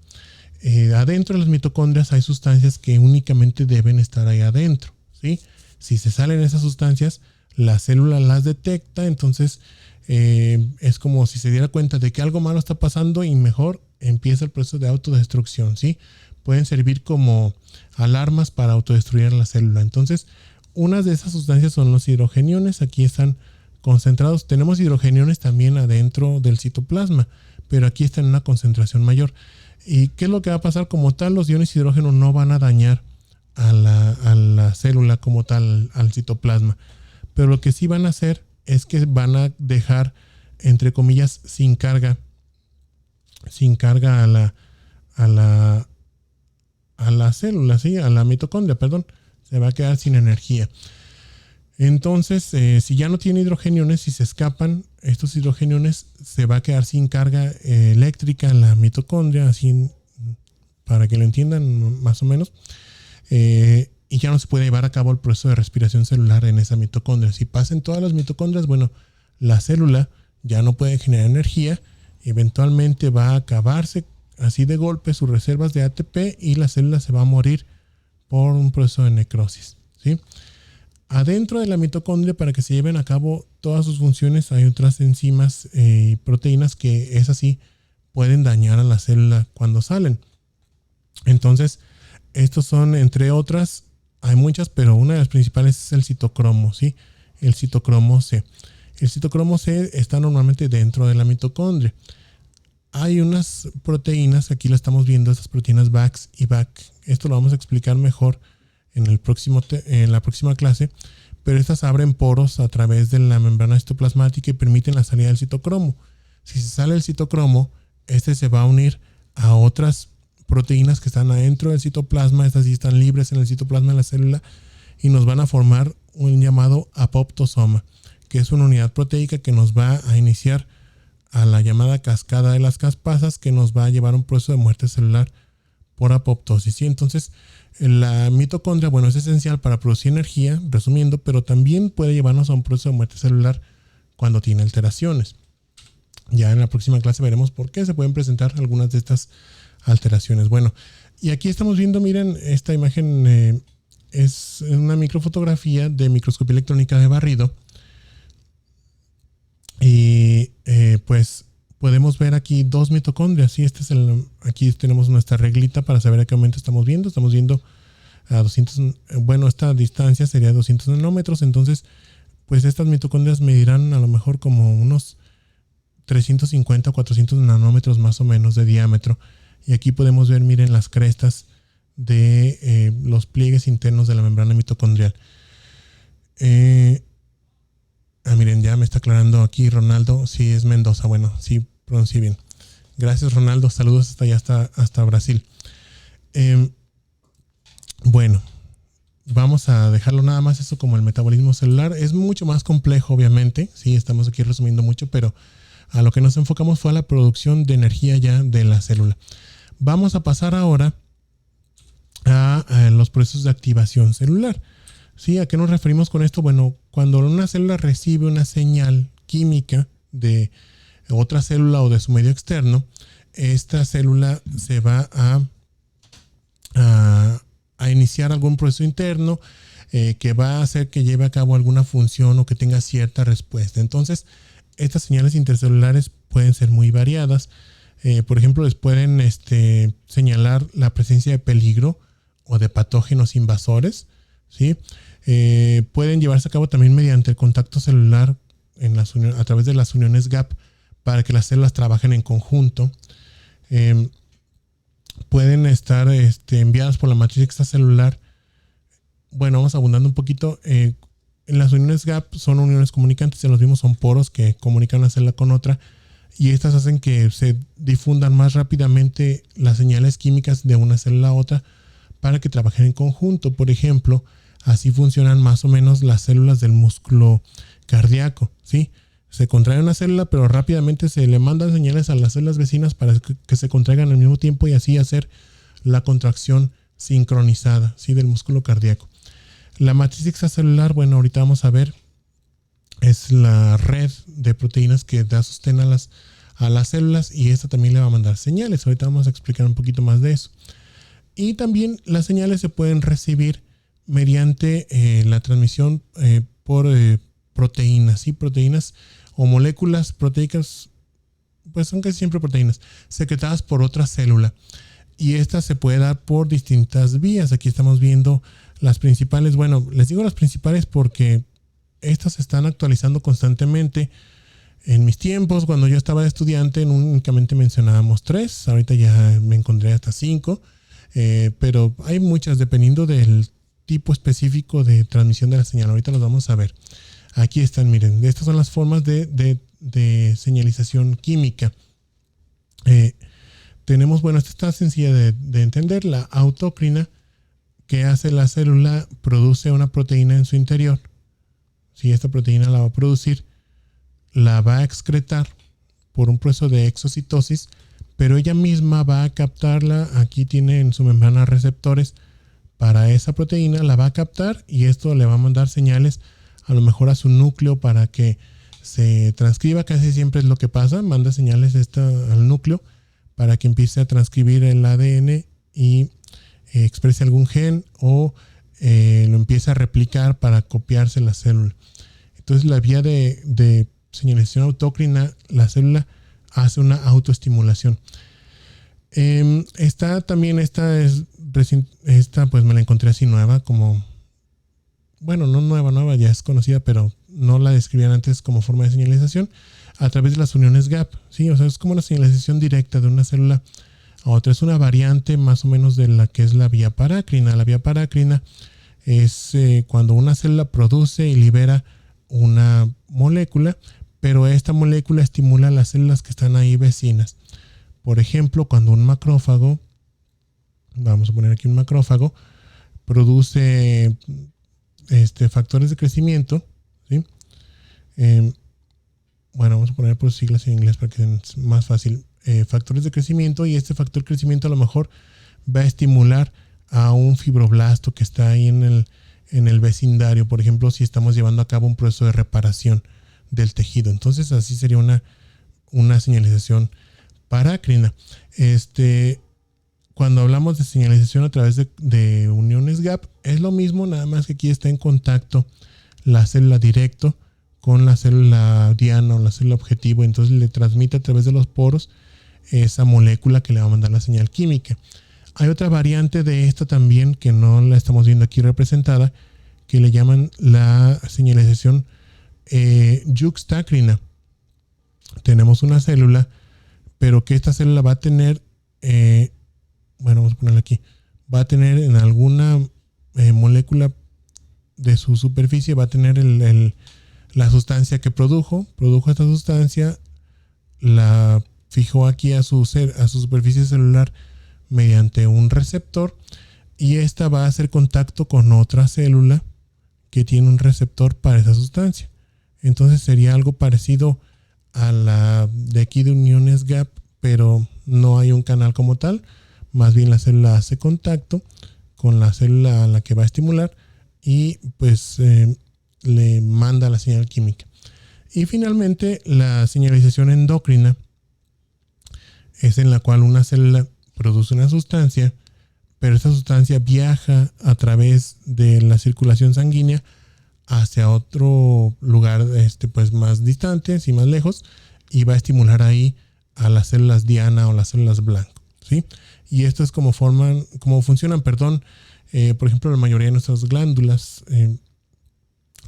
Adentro de las mitocondrias hay sustancias que únicamente deben estar ahí adentro, ¿sí? Si se salen esas sustancias, la célula las detecta, entonces es como si se diera cuenta de que algo malo está pasando y mejor empieza el proceso de autodestrucción, ¿sí? Pueden servir como alarmas para autodestruir la célula. Entonces, unas de esas sustancias son los hidrogeniones. Aquí están concentrados. Tenemos hidrogeniones también adentro del citoplasma, pero aquí están en una concentración mayor. ¿Y qué es lo que va a pasar? Como tal, los iones hidrógeno no van a dañar a la célula como tal, al citoplasma. Pero lo que sí van a hacer es que van a dejar, entre comillas, sin carga a la célula, ¿sí? A la mitocondria, perdón. Se va a quedar sin energía. Entonces, si ya no tiene hidrogeniones, si se escapan estos hidrogeniones, se va a quedar sin carga eléctrica en la mitocondria, así para que lo entiendan más o menos. Y ya no se puede llevar a cabo el proceso de respiración celular en esa mitocondria. Si pasan todas las mitocondrias, bueno, la célula ya no puede generar energía. Eventualmente va a acabarse así de golpe sus reservas de ATP y la célula se va a morir por un proceso de necrosis, ¿sí? Adentro de la mitocondria, para que se lleven a cabo todas sus funciones, hay otras enzimas y proteínas que es así, pueden dañar a la célula cuando salen. Entonces, estos son, entre otras, hay muchas, pero una de las principales es el citocromo, ¿sí? el citocromo C. El citocromo C está normalmente dentro de la mitocondria. Hay unas proteínas, aquí lo estamos viendo, estas proteínas VAX y VAC. Esto lo vamos a explicar mejor en la próxima clase, pero estas abren poros a través de la membrana citoplasmática y permiten la salida del citocromo. Si se sale el citocromo, este se va a unir a otras proteínas que están adentro del citoplasma. Estas sí están libres en el citoplasma de la célula y nos van a formar un llamado apoptosoma, que es una unidad proteica que nos va a iniciar a la llamada cascada de las caspasas, que nos va a llevar a un proceso de muerte celular por apoptosis. ¿Sí? Entonces, la mitocondria, bueno, es esencial para producir energía, resumiendo, pero también puede llevarnos a un proceso de muerte celular cuando tiene alteraciones. Ya en la próxima clase veremos por qué se pueden presentar algunas de estas alteraciones. Bueno, y aquí estamos viendo, miren, esta imagen es una microfotografía de microscopía electrónica de barrido. Y pues podemos ver aquí dos mitocondrias. ¿Sí? Aquí tenemos nuestra reglita para saber a qué momento estamos viendo. Estamos viendo a 200, bueno, esta distancia sería 200 nanómetros. Entonces, pues estas mitocondrias medirán a lo mejor como unos 350 o 400 nanómetros más o menos de diámetro. Y aquí podemos ver, miren, las crestas de los pliegues internos de la membrana mitocondrial. Miren, ya me está aclarando aquí Ronaldo. Sí, es Mendoza. Bueno, sí, pronuncié bien. Gracias, Ronaldo. Saludos hasta Brasil. Bueno, vamos a dejarlo nada más eso como el metabolismo celular. Es mucho más complejo, obviamente. Sí, estamos aquí resumiendo mucho, pero a lo que nos enfocamos fue a la producción de energía ya de la célula. Vamos a pasar ahora a los procesos de activación celular. ¿Sí? ¿A qué nos referimos con esto? Bueno, cuando una célula recibe una señal química de otra célula o de su medio externo, esta célula se va a iniciar algún proceso interno que va a hacer que lleve a cabo alguna función o que tenga cierta respuesta. Entonces, estas señales intercelulares pueden ser muy variadas. Por ejemplo, les pueden señalar la presencia de peligro o de patógenos invasores. ¿Sí? Pueden llevarse a cabo también mediante el contacto celular a través de las uniones gap para que las células trabajen en conjunto. Pueden estar enviadas por la matriz extracelular. Bueno, vamos abundando un poquito. En las uniones gap son uniones comunicantes, ya los vimos, son poros que comunican una célula con otra y estas hacen que se difundan más rápidamente las señales químicas de una célula a otra para que trabajen en conjunto. Por ejemplo, así funcionan más o menos las células del músculo cardíaco, ¿sí? Se contrae una célula, pero rápidamente se le mandan señales a las células vecinas para que se contraigan al mismo tiempo y así hacer la contracción sincronizada, ¿sí? Del músculo cardíaco. La matriz extracelular, bueno, ahorita vamos a ver, es la red de proteínas que da sostén a las células y esta también le va a mandar señales. Ahorita vamos a explicar un poquito más de eso. Y también las señales se pueden recibir mediante la transmisión por proteínas, ¿sí? Proteínas o moléculas proteicas, pues son casi siempre proteínas, secretadas por otra célula. Y esta se puede dar por distintas vías. Aquí estamos viendo las principales. Bueno, les digo las principales porque estas se están actualizando constantemente. En mis tiempos, cuando yo estaba de estudiante, únicamente mencionábamos 3. Ahorita ya me encontré hasta 5. Pero hay muchas dependiendo del tipo específico de transmisión de la señal. Ahorita los vamos a ver. Aquí están, miren. Estas son las formas de señalización química. Tenemos, bueno, esta está sencilla de entender. La autocrina, que hace la célula, produce una proteína en su interior. Si esta proteína la va a producir, la va a excretar por un proceso de exocitosis, pero ella misma va a captarla. Aquí tiene en su membrana receptores para esa proteína, la va a captar y esto le va a mandar señales a lo mejor a su núcleo para que se transcriba. Casi siempre es lo que pasa, manda señales al núcleo para que empiece a transcribir el ADN y exprese algún gen o lo empiece a replicar para copiarse la célula. Entonces, la vía de señalización autócrina, la célula hace una autoestimulación. Esta pues me la encontré así nueva, como, bueno, no nueva, ya es conocida, pero no la describían antes como forma de señalización, a través de las uniones gap, ¿sí? O sea, es como una señalización directa de una célula a otra. Es una variante más o menos de la que es la vía parácrina. La vía parácrina es cuando una célula produce y libera una molécula, pero esta molécula estimula a las células que están ahí vecinas. Por ejemplo, cuando un macrófago, vamos a poner aquí un macrófago, produce factores de crecimiento, ¿sí? Bueno, vamos a poner por siglas en inglés para que sea más fácil. Factores de crecimiento, y este factor de crecimiento a lo mejor va a estimular a un fibroblasto que está ahí en el vecindario. Por ejemplo, si estamos llevando a cabo un proceso de reparación del tejido. Entonces, así sería una señalización parácrina. Cuando hablamos de señalización a través de uniones gap, es lo mismo, nada más que aquí está en contacto la célula directo con la célula diana o la célula objetivo. Entonces le transmite a través de los poros esa molécula que le va a mandar la señal química. Hay otra variante de esta también que no la estamos viendo aquí representada, que le llaman la señalización yuxtacrina. Tenemos una célula, pero que esta célula va a tener, vamos a ponerla aquí, va a tener en alguna molécula de su superficie, va a tener la sustancia que produjo esta sustancia, la fijó aquí a su superficie celular mediante un receptor, y esta va a hacer contacto con otra célula que tiene un receptor para esa sustancia. Entonces sería algo parecido a la de aquí de uniones gap, pero no hay un canal como tal. Más bien la célula hace contacto con la célula a la que va a estimular y pues le manda la señal química. Y finalmente la señalización endocrina es en la cual una célula produce una sustancia, pero esta sustancia viaja a través de la circulación sanguínea hacia otro lugar pues más distante y más lejos, y va a estimular ahí a las células diana o las células blanco, ¿sí? Y esto es como funcionan, por ejemplo, la mayoría de nuestras glándulas,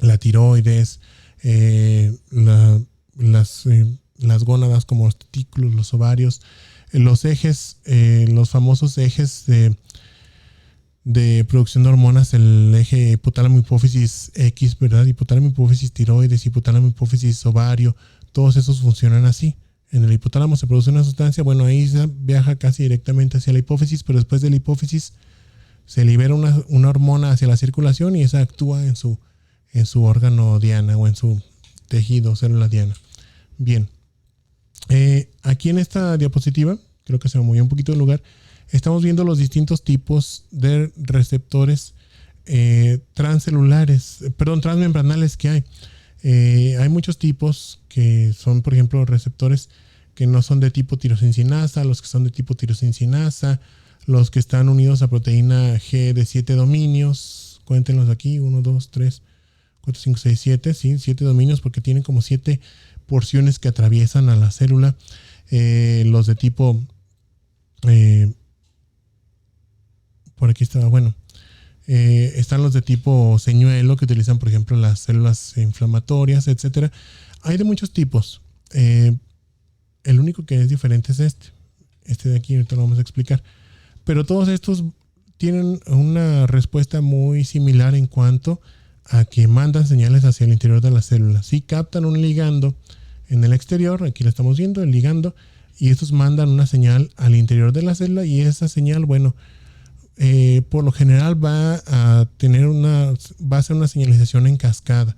la tiroides, las gónadas como los testículos, los ovarios, los ejes, los famosos ejes de producción de hormonas, el eje hipotálamo hipófisis X, ¿verdad? Hipotálamo hipófisis tiroides, hipotálamo hipófisis ovario, todos esos funcionan así. En el hipotálamo se produce una sustancia, bueno, ahí se viaja casi directamente hacia la hipófisis, pero después de la hipófisis se libera una hormona hacia la circulación y esa actúa en su órgano diana o en su tejido, célula diana. Bien, aquí en esta diapositiva, creo que se me movió un poquito el lugar, estamos viendo los distintos tipos de receptores transmembranales que hay. Hay muchos tipos que son, por ejemplo, receptores que no son de tipo tirosincinasa, los que son de tipo tirosincinasa, los que están unidos a proteína G de 7 dominios. Cuéntenlos aquí, 1, 2, 3, 4, 5, 6, 7, ¿sí? 7 dominios porque tienen como 7 porciones que atraviesan a la célula. Los de tipo... por aquí estaba, bueno. Están los de tipo señuelo que utilizan, por ejemplo, las células inflamatorias, etcétera. Hay de muchos tipos. El único que es diferente es este de aquí, ahorita lo vamos a explicar. Pero todos estos tienen una respuesta muy similar en cuanto a que mandan señales hacia el interior de la célula. Sí captan un ligando en el exterior, aquí lo estamos viendo, el ligando, y estos mandan una señal al interior de la célula, y esa señal, bueno, por lo general va a ser una señalización en cascada.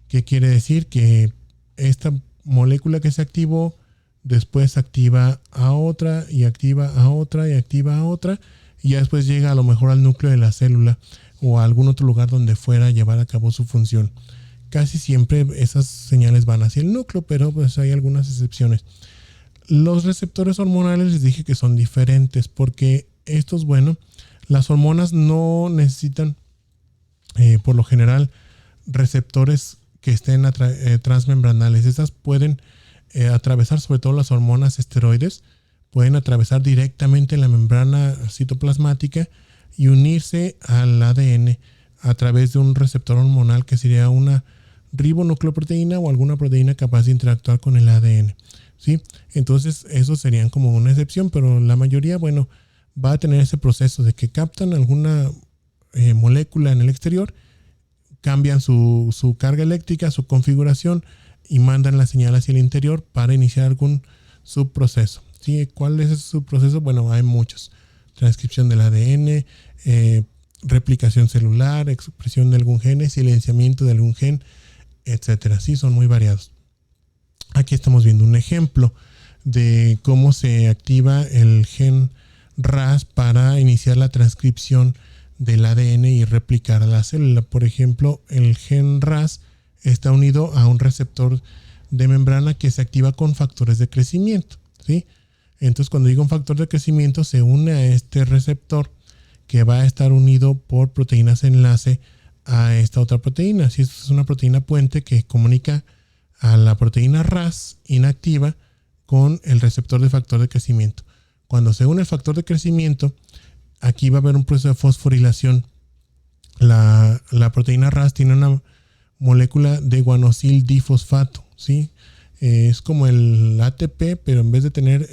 ¿Qué quiere decir? Que esta molécula que se activó después activa a otra y activa a otra y activa a otra, y ya después llega a lo mejor al núcleo de la célula o a algún otro lugar donde fuera a llevar a cabo su función. Casi siempre esas señales van hacia el núcleo, pero pues hay algunas excepciones. Los receptores hormonales les dije que son diferentes porque estos, bueno, las hormonas no necesitan por lo general receptores que estén transmembranales. Estas pueden atravesar, sobre todo las hormonas esteroides, pueden atravesar directamente la membrana citoplasmática y unirse al ADN a través de un receptor hormonal que sería una ribonucleoproteína o alguna proteína capaz de interactuar con el ADN, ¿sí? Entonces, esos serían como una excepción, pero la mayoría, bueno, va a tener ese proceso de que captan alguna molécula en el exterior, cambian su carga eléctrica, su configuración y mandan la señal hacia el interior para iniciar algún subproceso, ¿sí? ¿Cuál es ese subproceso? Bueno, hay muchos. Transcripción del ADN, replicación celular, expresión de algún gen, silenciamiento de algún gen, etcétera. Sí, son muy variados. Aquí estamos viendo un ejemplo de cómo se activa el gen RAS para iniciar la transcripción del ADN y replicar a la célula. Por ejemplo, el gen RAS está unido a un receptor de membrana que se activa con factores de crecimiento, ¿sí? Entonces, cuando digo un factor de crecimiento, se une a este receptor que va a estar unido por proteínas enlace a esta otra proteína. Si es una proteína puente que comunica a la proteína RAS inactiva con el receptor de factor de crecimiento. Cuando se une el factor de crecimiento, aquí va a haber un proceso de fosforilación. La proteína RAS tiene una molécula de guanosil difosfato, ¿sí? Es como el ATP, pero en vez de tener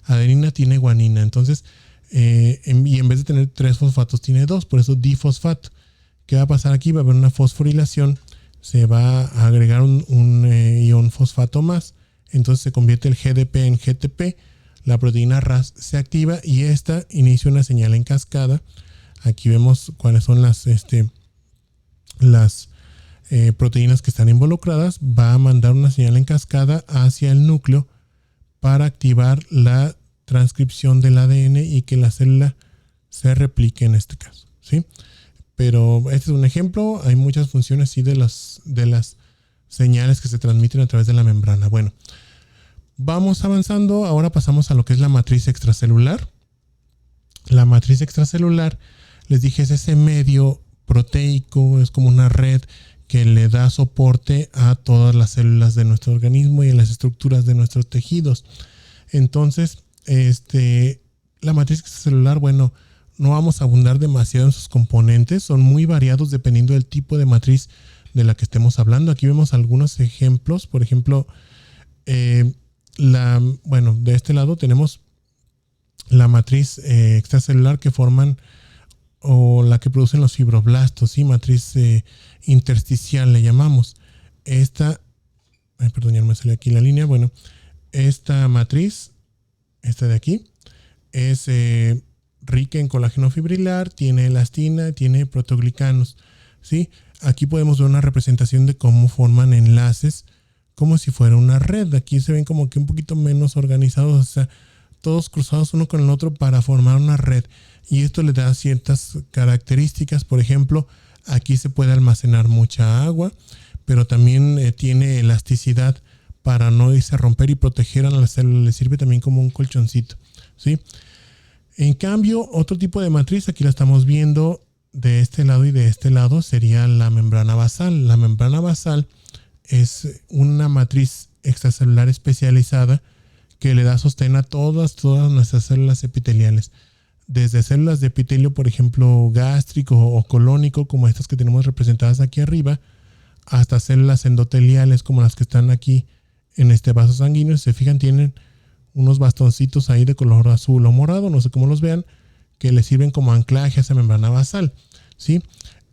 adenina tiene guanina. Entonces, y en vez de tener 3 fosfatos tiene 2, por eso difosfato. ¿Qué va a pasar aquí? Va a haber una fosforilación, se va a agregar un ion fosfato más, entonces se convierte el GDP en GTP, la proteína RAS se activa y esta inicia una señal en cascada. Aquí vemos cuáles son las proteínas que están involucradas. Va a mandar una señal en cascada hacia el núcleo para activar la transcripción del ADN y que la célula se replique en este caso, ¿sí? Pero este es un ejemplo. Hay muchas funciones sí, de las señales que se transmiten a través de la membrana. Bueno, vamos avanzando. Ahora pasamos a lo que es la matriz extracelular. La matriz extracelular, les dije, es ese medio proteico, es como una red que le da soporte a todas las células de nuestro organismo y a las estructuras de nuestros tejidos. Entonces, la matriz extracelular, bueno, no vamos a abundar demasiado en sus componentes, son muy variados dependiendo del tipo de matriz de la que estemos hablando. Aquí vemos algunos ejemplos. Por ejemplo, de este lado tenemos la matriz extracelular que forman o la que producen los fibroblastos, ¿sí? Matriz intersticial le llamamos. Perdón, ya no me sale aquí la línea. Bueno, esta matriz, esta de aquí, es rica en colágeno fibrilar, tiene elastina, tiene proteoglicanos, ¿sí? Aquí podemos ver una representación de cómo forman enlaces como si fuera una red. Aquí se ven como que un poquito menos organizados, o sea, todos cruzados uno con el otro para formar una red. Y esto le da ciertas características. Por ejemplo, aquí se puede almacenar mucha agua, pero también tiene elasticidad para no irse a romper y proteger a la célula. Le sirve también como un colchoncito, ¿sí? En cambio, otro tipo de matriz, aquí la estamos viendo de este lado y de este lado, sería la membrana basal. La membrana basal es una matriz extracelular especializada que le da sostén a todas nuestras células epiteliales. Desde células de epitelio, por ejemplo, gástrico o colónico, como estas que tenemos representadas aquí arriba, hasta células endoteliales como las que están aquí en este vaso sanguíneo. Si se fijan, tienen unos bastoncitos ahí de color azul o morado, no sé cómo los vean, que le sirven como anclaje a esa membrana basal, ¿sí?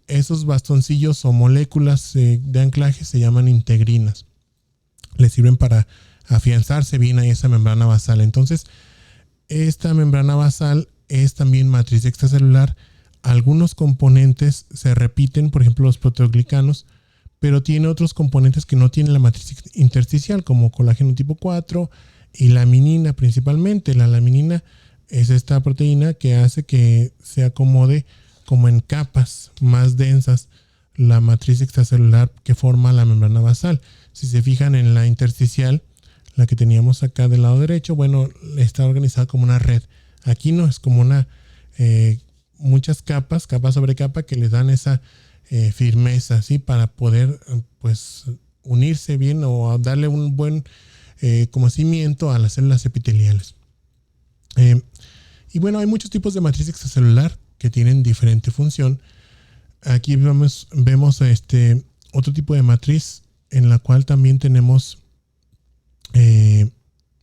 Esos bastoncillos o moléculas de anclaje se llaman integrinas. Le sirven para afianzarse bien ahí esa membrana basal. Entonces, esta membrana basal es también matriz extracelular. Algunos componentes se repiten, por ejemplo los proteoglicanos, pero tiene otros componentes que no tienen la matriz intersticial, como colágeno tipo 4 y laminina principalmente. La laminina es esta proteína que hace que se acomode como en capas más densas la matriz extracelular que forma la membrana basal. Si se fijan en la intersticial, la que teníamos acá del lado derecho, bueno, está organizada como una red. Aquí no, es como muchas capas, capa sobre capa, que les dan esa firmeza, ¿sí? Para poder pues unirse bien o darle un buen como cimiento a las células epiteliales. Y bueno, hay muchos tipos de matriz extracelular que tienen diferente función. Aquí vemos otro tipo de matriz en la cual también tenemos,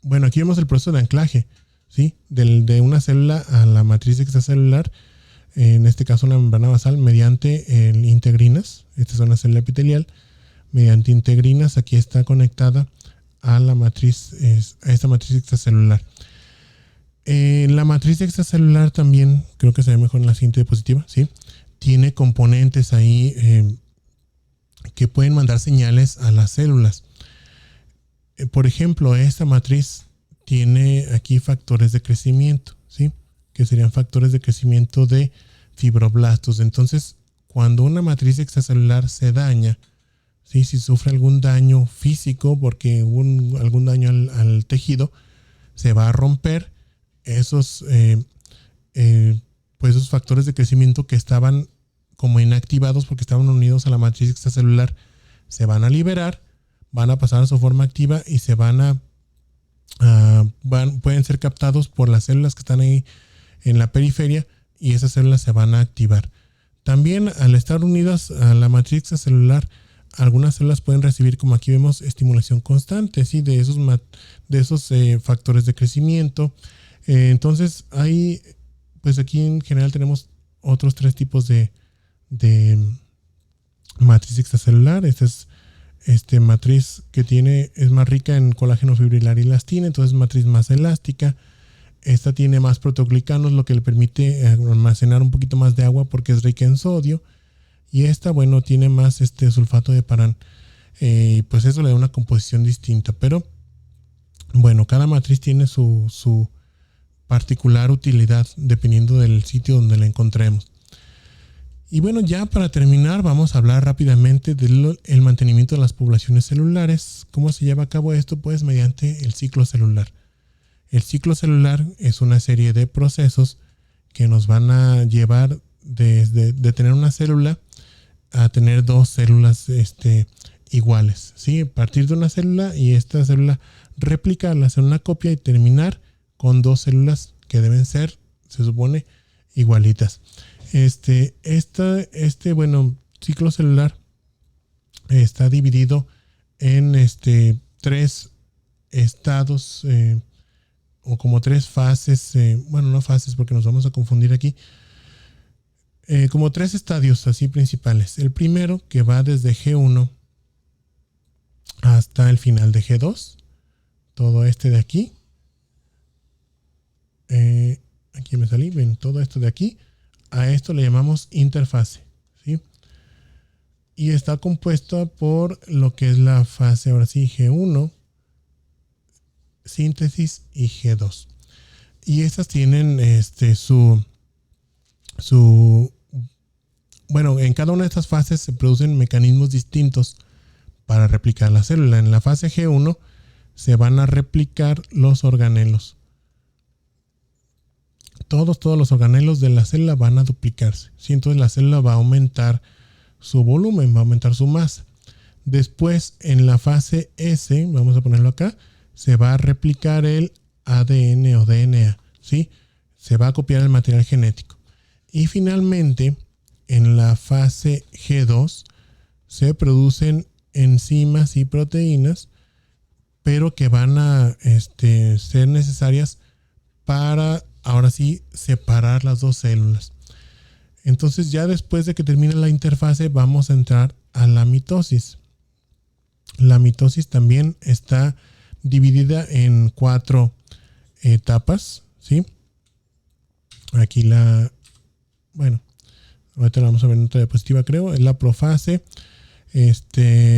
bueno, aquí vemos el proceso de anclaje, ¿sí? De una célula a la matriz extracelular, en este caso una membrana basal, mediante integrinas. Esta es una célula epitelial. Mediante integrinas, aquí está conectada a la matriz, a esta matriz extracelular. La matriz extracelular también, creo que se ve mejor en la siguiente diapositiva, ¿sí? Tiene componentes ahí que pueden mandar señales a las células. Por ejemplo, esta matriz tiene aquí factores de crecimiento, ¿sí? Que serían factores de crecimiento de fibroblastos. Entonces, cuando una matriz extracelular se daña, ¿sí? Si sufre algún daño físico, porque hubo algún daño al tejido, se va a romper esos, pues esos factores de crecimiento que estaban como inactivados porque estaban unidos a la matriz extracelular, se van a liberar, van a pasar a su forma activa y se pueden ser captados por las células que están ahí en la periferia, y esas células se van a activar. También, al estar unidas a la matriz extracelular, algunas células pueden recibir, como aquí vemos, estimulación constante, ¿sí? De esos factores de crecimiento. Entonces, pues aquí en general tenemos otros 3 tipos de matriz extracelular. Esta es matriz que es más rica en colágeno fibrilar y elastina, entonces es matriz más elástica. Esta tiene más proteoglicanos, lo que le permite almacenar un poquito más de agua porque es rica en sodio. Y esta, bueno, tiene más sulfato de parán. Pues eso le da una composición distinta. Pero, bueno, cada matriz tiene su particular utilidad dependiendo del sitio donde la encontremos. Y bueno, ya para terminar, vamos a hablar rápidamente del mantenimiento de las poblaciones celulares. ¿Cómo se lleva a cabo esto? Pues mediante el ciclo celular. El ciclo celular es una serie de procesos que nos van a llevar desde de tener una célula a tener 2 células iguales, ¿sí? A partir de una célula y esta célula replicarla, hacer una copia y terminar con 2 células que deben ser, se supone, igualitas. Ciclo celular está dividido en 3 estados, o como 3 fases, bueno, no fases porque nos vamos a confundir aquí, como 3 estadios así principales. El primero, que va desde G1 hasta el final de G2, todo de aquí, aquí me salí, ven, todo esto de aquí, a esto le llamamos interfase, ¿sí? Y está compuesta por lo que es la fase, ahora sí, G1, síntesis y G2. Y estas tienen bueno, en cada una de estas fases se producen mecanismos distintos para replicar la célula. En la fase G1 se van a replicar los organelos. Todos los organelos de la célula van a duplicarse, ¿sí? Entonces la célula va a aumentar su volumen, va a aumentar su masa. Después, en la fase S, vamos a ponerlo acá, se va a replicar el ADN o DNA, ¿sí? Se va a copiar el material genético. Y finalmente, en la fase G2, se producen enzimas y proteínas, pero que van a ser necesarias para, ahora sí, separar las 2 células. Entonces, ya después de que termine la interfase, vamos a entrar a la mitosis. La mitosis también está dividida en 4 etapas, ¿sí? Aquí bueno, ahorita la vamos a ver en otra diapositiva, creo. Es la profase,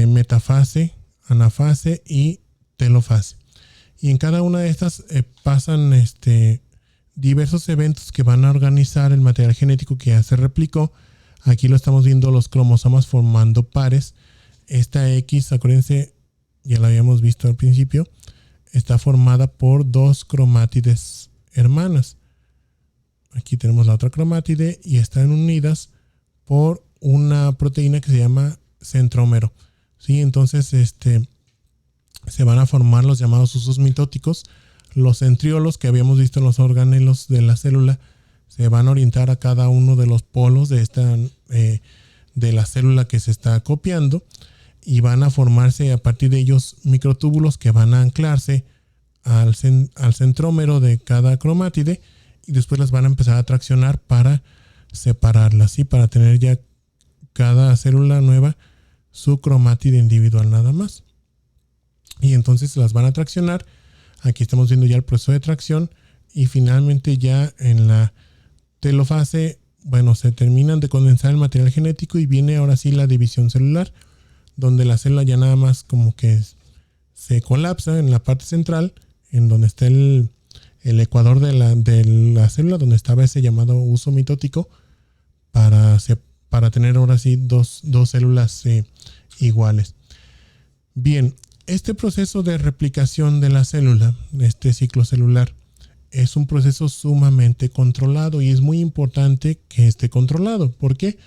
metafase, anafase y telofase. Y en cada una de estas pasan diversos eventos que van a organizar el material genético que ya se replicó. Aquí lo estamos viendo, los cromosomas formando pares. Esta X, acuérdense, ya la habíamos visto al principio, está formada por 2 cromátides hermanas. Aquí tenemos la otra cromátide y están unidas por una proteína que se llama centrómero, ¿sí? Entonces, se van a formar los llamados usos mitóticos. Los centriolos que habíamos visto en los organelos de la célula se van a orientar a cada uno de los polos de de la célula que se está copiando y van a formarse a partir de ellos microtúbulos que van a anclarse al centrómero de cada cromátide y después las van a empezar a traccionar para separarlas, ¿sí? Para tener ya cada célula nueva su cromátide individual nada más. Y entonces las van a traccionar. Aquí estamos viendo ya el proceso de tracción y finalmente ya en la telofase, bueno, se terminan de condensar el material genético y viene ahora sí la división celular, donde la célula ya nada más como que se colapsa en la parte central, en donde está el ecuador de la célula, donde estaba ese llamado uso mitótico, para tener ahora sí dos células iguales. Bien, este proceso de replicación de la célula, este ciclo celular, es un proceso sumamente controlado y es muy importante que esté controlado. ¿Por qué?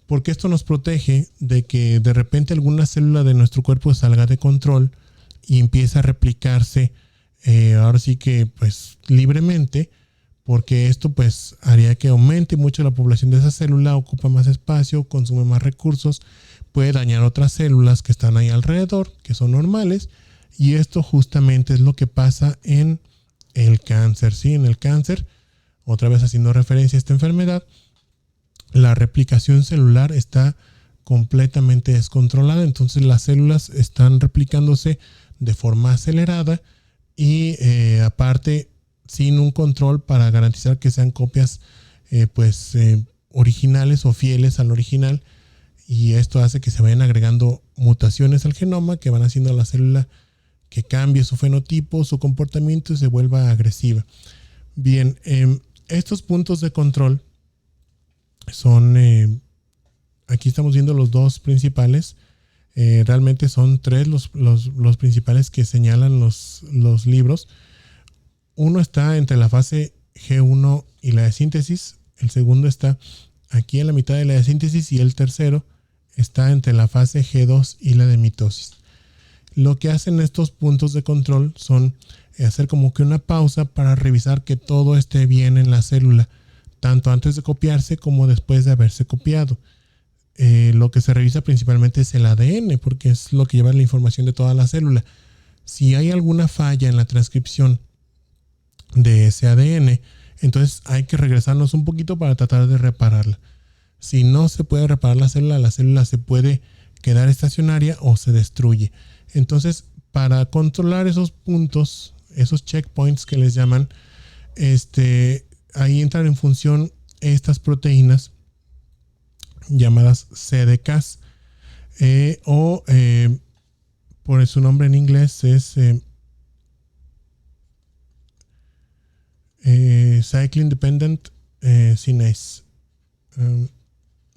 Porque esto nos protege de que de repente alguna célula de nuestro cuerpo salga de control y empiece a replicarse ahora sí que pues libremente, porque esto pues haría que aumente mucho la población de esa célula, ocupa más espacio, consume más recursos, puede dañar otras células que están ahí alrededor, que son normales, y esto justamente es lo que pasa en el cáncer, ¿sí? En el cáncer, otra vez haciendo referencia a esta enfermedad, la replicación celular está completamente descontrolada, entonces las células están replicándose de forma acelerada y aparte sin un control para garantizar que sean copias originales o fieles al original, y esto hace que se vayan agregando mutaciones al genoma que van haciendo a la célula que cambie su fenotipo, su comportamiento y se vuelva agresiva. Bien, estos puntos de control son, aquí estamos viendo los dos principales. Realmente son tres los principales que señalan los libros. Uno está entre la fase G1 y la de síntesis. El segundo está aquí en la mitad de la de síntesis y el tercero está entre la fase G2 y la de mitosis. Lo que hacen estos puntos de control son hacer como que una pausa para revisar que todo esté bien en la célula, tanto antes de copiarse como después de haberse copiado. Lo que se revisa principalmente es el ADN, porque es lo que lleva la información de toda la célula. Si hay alguna falla en la transcripción de ese ADN, entonces hay que regresarnos un poquito para tratar de repararla. Si no se puede reparar la célula se puede quedar estacionaria o se destruye. Entonces, para controlar esos puntos, esos checkpoints que les llaman, ahí entran en función estas proteínas llamadas CDKs, por su nombre en inglés es Cyclin Dependent Kinase.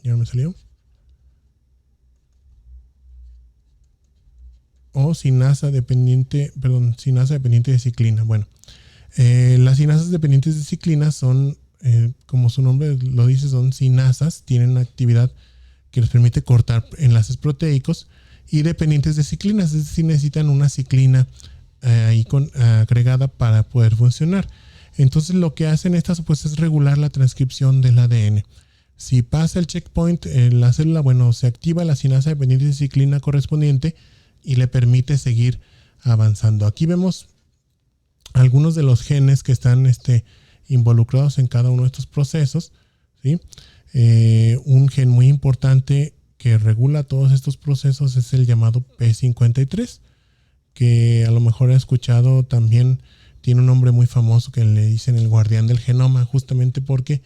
Ya no me salió. O sinasa dependiente de ciclina. Bueno, las sinasas dependientes de ciclina son, como su nombre lo dice, son sinasas, tienen una actividad que les permite cortar enlaces proteicos, y dependientes de ciclinas, es decir, necesitan una ciclina agregada para poder funcionar. Entonces lo que hacen estas pues es regular la transcripción del ADN. Si pasa el checkpoint en la célula, bueno, se activa la sinasa dependiente de ciclina correspondiente y le permite seguir avanzando. Aquí vemos algunos de los genes que están involucrados en cada uno de estos procesos, ¿sí? Un gen muy importante que regula todos estos procesos es el llamado P53, que a lo mejor he escuchado también, tiene un nombre muy famoso que le dicen el guardián del genoma, justamente porque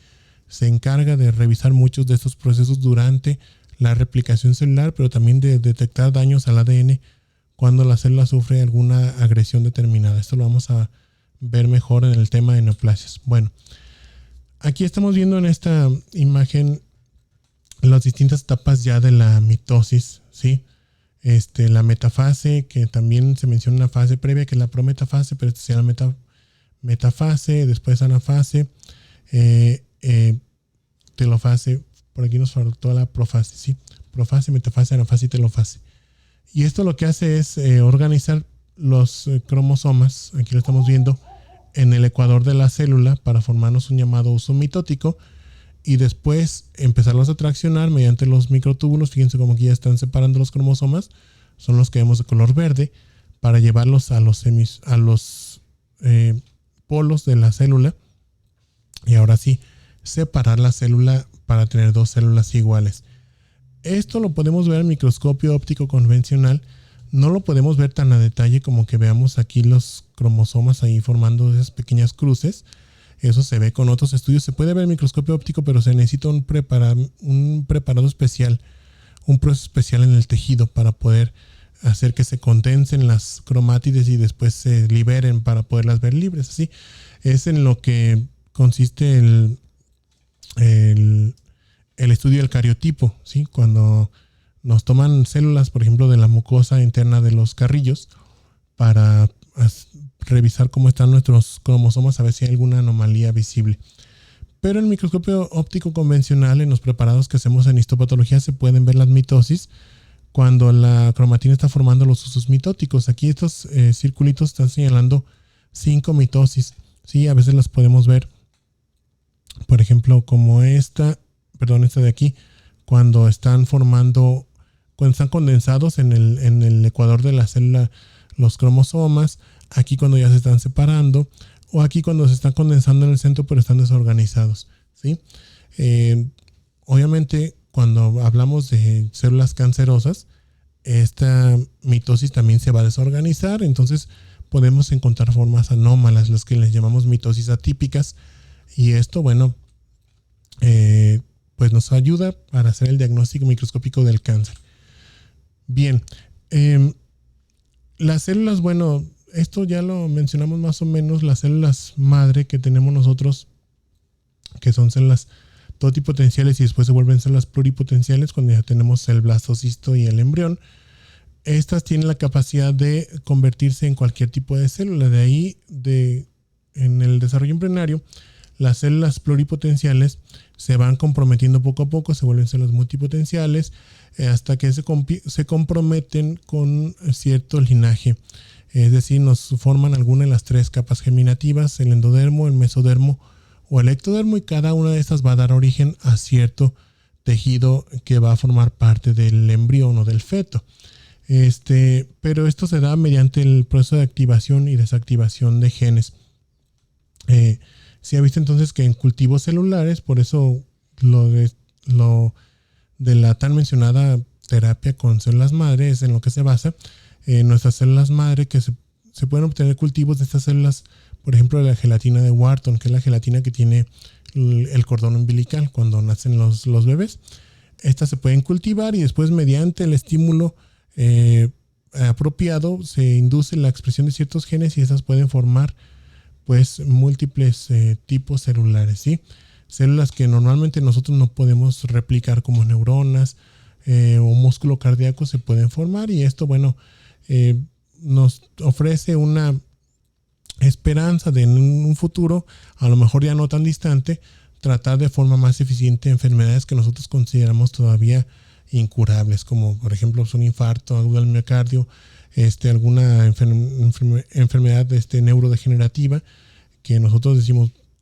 se encarga de revisar muchos de estos procesos durante la replicación celular, pero también de detectar daños al ADN cuando la célula sufre alguna agresión determinada. Esto lo vamos a ver mejor en el tema de neoplasias. Bueno, aquí estamos viendo en esta imagen las distintas etapas ya de la mitosis, ¿sí? La metafase, que también se menciona una fase previa que es la prometafase, pero esta será la metafase, después anafase, telofase. Por aquí nos faltó la profase, ¿sí? Profase, metafase, anafase y telofase. Y esto lo que hace es organizar los cromosomas, aquí lo estamos viendo, en el ecuador de la célula para formarnos un llamado uso mitótico. y después empezarlos a traccionar mediante los microtúbulos. Fíjense como aquí ya están separando los cromosomas, son los que vemos de color verde, para llevarlos a los polos de la célula, y ahora sí, separar la célula para tener dos células iguales. Esto lo podemos ver en microscopio óptico convencional. No lo podemos ver tan a detalle como que veamos aquí los cromosomas ahí formando esas pequeñas cruces. Eso se ve con otros estudios. Se puede ver en microscopio óptico, pero se necesita un preparado especial, un proceso especial en el tejido para poder hacer que se condensen las cromátides y después se liberen para poderlas ver libres. Así es en lo que consiste el estudio del cariotipo, ¿sí? Cuando nos toman células, por ejemplo, de la mucosa interna de los carrillos para revisar cómo están nuestros cromosomas, a ver si hay alguna anomalía visible. Pero en el microscopio óptico convencional, en los preparados que hacemos en histopatología, se pueden ver las mitosis cuando la cromatina está formando los usos mitóticos. Aquí estos circulitos están señalando 5 mitosis, ¿sí? A veces las podemos ver, por ejemplo, como esta de aquí, cuando están condensados en el ecuador de la célula los cromosomas, aquí cuando ya se están separando, o aquí cuando se están condensando en el centro pero están desorganizados, ¿sí? Obviamente cuando hablamos de células cancerosas, esta mitosis también se va a desorganizar, entonces podemos encontrar formas anómalas, las que les llamamos mitosis atípicas, y esto, bueno, pues nos ayuda para hacer el diagnóstico microscópico del cáncer. Bien, las células, bueno, esto ya lo mencionamos más o menos, las células madre que tenemos nosotros, que son células totipotenciales y después se vuelven células pluripotenciales cuando ya tenemos el blastocisto y el embrión. Estas tienen la capacidad de convertirse en cualquier tipo de célula. De ahí, en el desarrollo embrionario, las células pluripotenciales se van comprometiendo poco a poco, se vuelven células multipotenciales, hasta que se comprometen con cierto linaje. Es decir, nos forman alguna de las 3 capas germinativas, el endodermo, el mesodermo o el ectodermo, y cada una de estas va a dar origen a cierto tejido que va a formar parte del embrión o del feto. Pero esto se da mediante el proceso de activación y desactivación de genes. Se ha visto entonces que en cultivos celulares, por eso lo de la tan mencionada terapia con células madre es en lo que se basa. Nuestras células madre, que se pueden obtener cultivos de estas células, por ejemplo, de la gelatina de Wharton, que es la gelatina que tiene el cordón umbilical cuando nacen los bebés. Estas se pueden cultivar y después, mediante el estímulo apropiado, se induce la expresión de ciertos genes y estas pueden formar pues múltiples tipos celulares, ¿sí? Células que normalmente nosotros no podemos replicar, como neuronas o músculo cardíaco, se pueden formar, y esto, bueno, nos ofrece una esperanza de en un futuro, a lo mejor ya no tan distante, tratar de forma más eficiente enfermedades que nosotros consideramos todavía incurables, como por ejemplo un infarto agudo del miocardio, alguna enfermedad neurodegenerativa que nosotros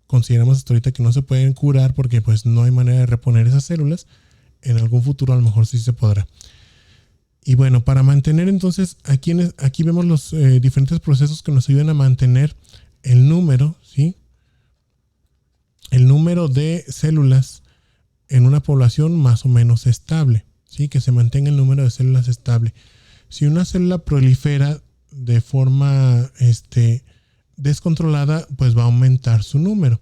consideramos hasta ahorita que no se pueden curar porque pues no hay manera de reponer esas células. En algún futuro a lo mejor sí se podrá. Y bueno, para mantener entonces, aquí vemos los diferentes procesos que nos ayudan a mantener el número, ¿sí? El número de células en una población más o menos estable, ¿sí? Que se mantenga el número de células estable. Si una célula prolifera de forma descontrolada, pues va a aumentar su número.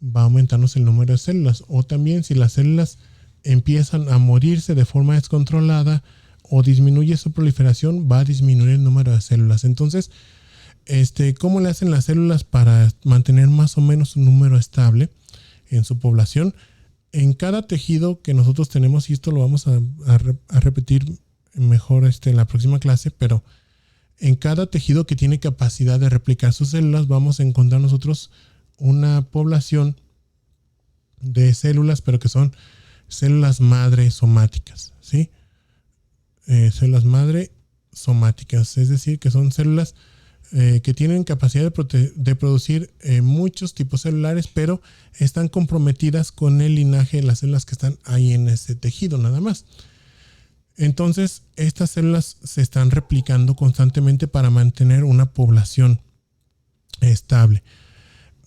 Va a aumentarnos el número de células. O también si las células empiezan a morirse de forma descontrolada o disminuye su proliferación, va a disminuir el número de células. Entonces, ¿cómo le hacen las células para mantener más o menos un número estable en su población? En cada tejido que nosotros tenemos, y esto lo vamos a repetir mejor en la próxima clase, pero en cada tejido que tiene capacidad de replicar sus células, vamos a encontrar nosotros una población de células, pero que son células madre somáticas, ¿sí? Células madre somáticas, es decir, que son células que tienen capacidad de producir muchos tipos celulares, pero están comprometidas con el linaje de las células que están ahí en ese tejido nada más. Entonces, estas células se están replicando constantemente para mantener una población estable.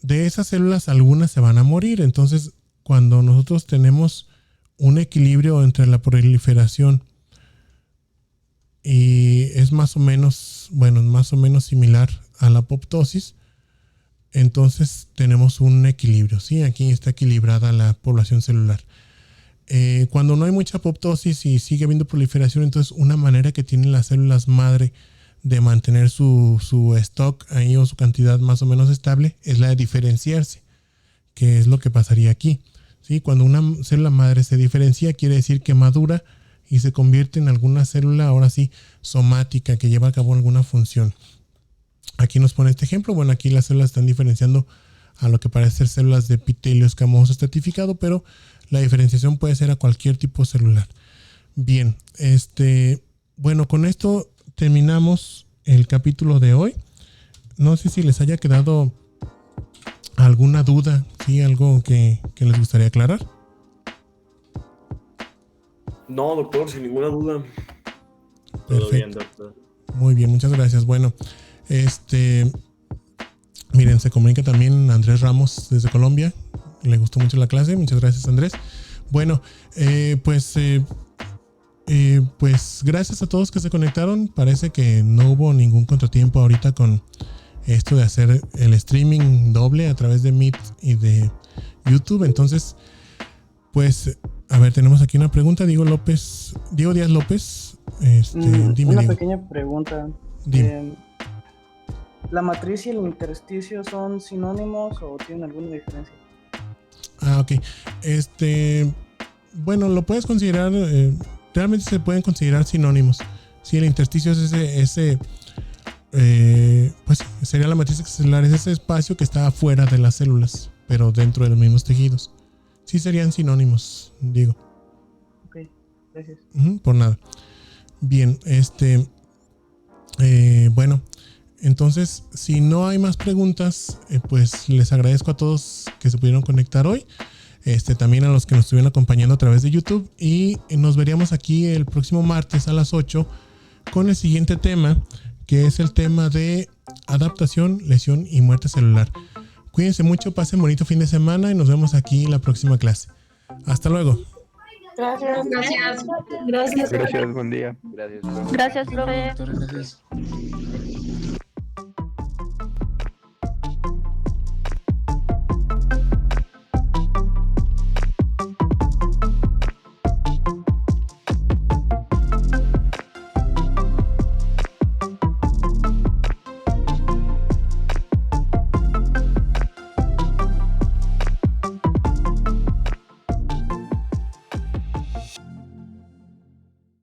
De esas células, algunas se van a morir. Entonces, cuando nosotros tenemos un equilibrio entre la proliferación y es más o menos similar a la apoptosis, entonces tenemos un equilibrio, ¿sí? Aquí está equilibrada la población celular. Cuando no hay mucha apoptosis y sigue habiendo proliferación, entonces una manera que tienen las células madre de mantener su stock ahí o su cantidad más o menos estable es la de diferenciarse, que es lo que pasaría aquí, ¿sí? Cuando una célula madre se diferencia, quiere decir que madura y se convierte en alguna célula, ahora sí, somática, que lleva a cabo alguna función. Aquí nos pone este ejemplo. Bueno, aquí las células están diferenciando a lo que parece ser células de epitelio escamoso estratificado, pero la diferenciación puede ser a cualquier tipo celular. Bien, bueno, con esto terminamos el capítulo de hoy. No sé si les haya quedado alguna duda, ¿sí? Algo que les gustaría aclarar. No, doctor, sin ninguna duda. Perfecto. Todo bien, doctor. Muy bien, muchas gracias. Bueno, miren, se comunica también Andrés Ramos desde Colombia. Le gustó mucho la clase. Muchas gracias, Andrés. Bueno, pues gracias a todos que se conectaron. Parece que no hubo ningún contratiempo ahorita con esto de hacer el streaming doble a través de Meet y de YouTube. Entonces, pues, a ver, tenemos aquí una pregunta. Diego Díaz López. Dime, una Diego. pequeña pregunta. ¿La matriz y el intersticio son sinónimos o tienen alguna diferencia? Ok. Bueno, lo puedes considerar, realmente se pueden considerar sinónimos. Si el intersticio es pues sería la matriz extracelular, es ese espacio que está afuera de las células, pero dentro de los mismos tejidos. Sí serían sinónimos, digo. Ok, gracias. Por nada. Bien, bueno, entonces, si no hay más preguntas, pues les agradezco a todos que se pudieron conectar hoy. También a los que nos estuvieron acompañando a través de YouTube. Y nos veríamos aquí el próximo martes a las 8 con el siguiente tema, que es el tema de adaptación, lesión y muerte celular. Cuídense mucho, pasen bonito fin de semana y nos vemos aquí en la próxima clase. Hasta luego. Gracias. Gracias. Gracias, buen día. Gracias. Gracias, profe. Doctor, gracias.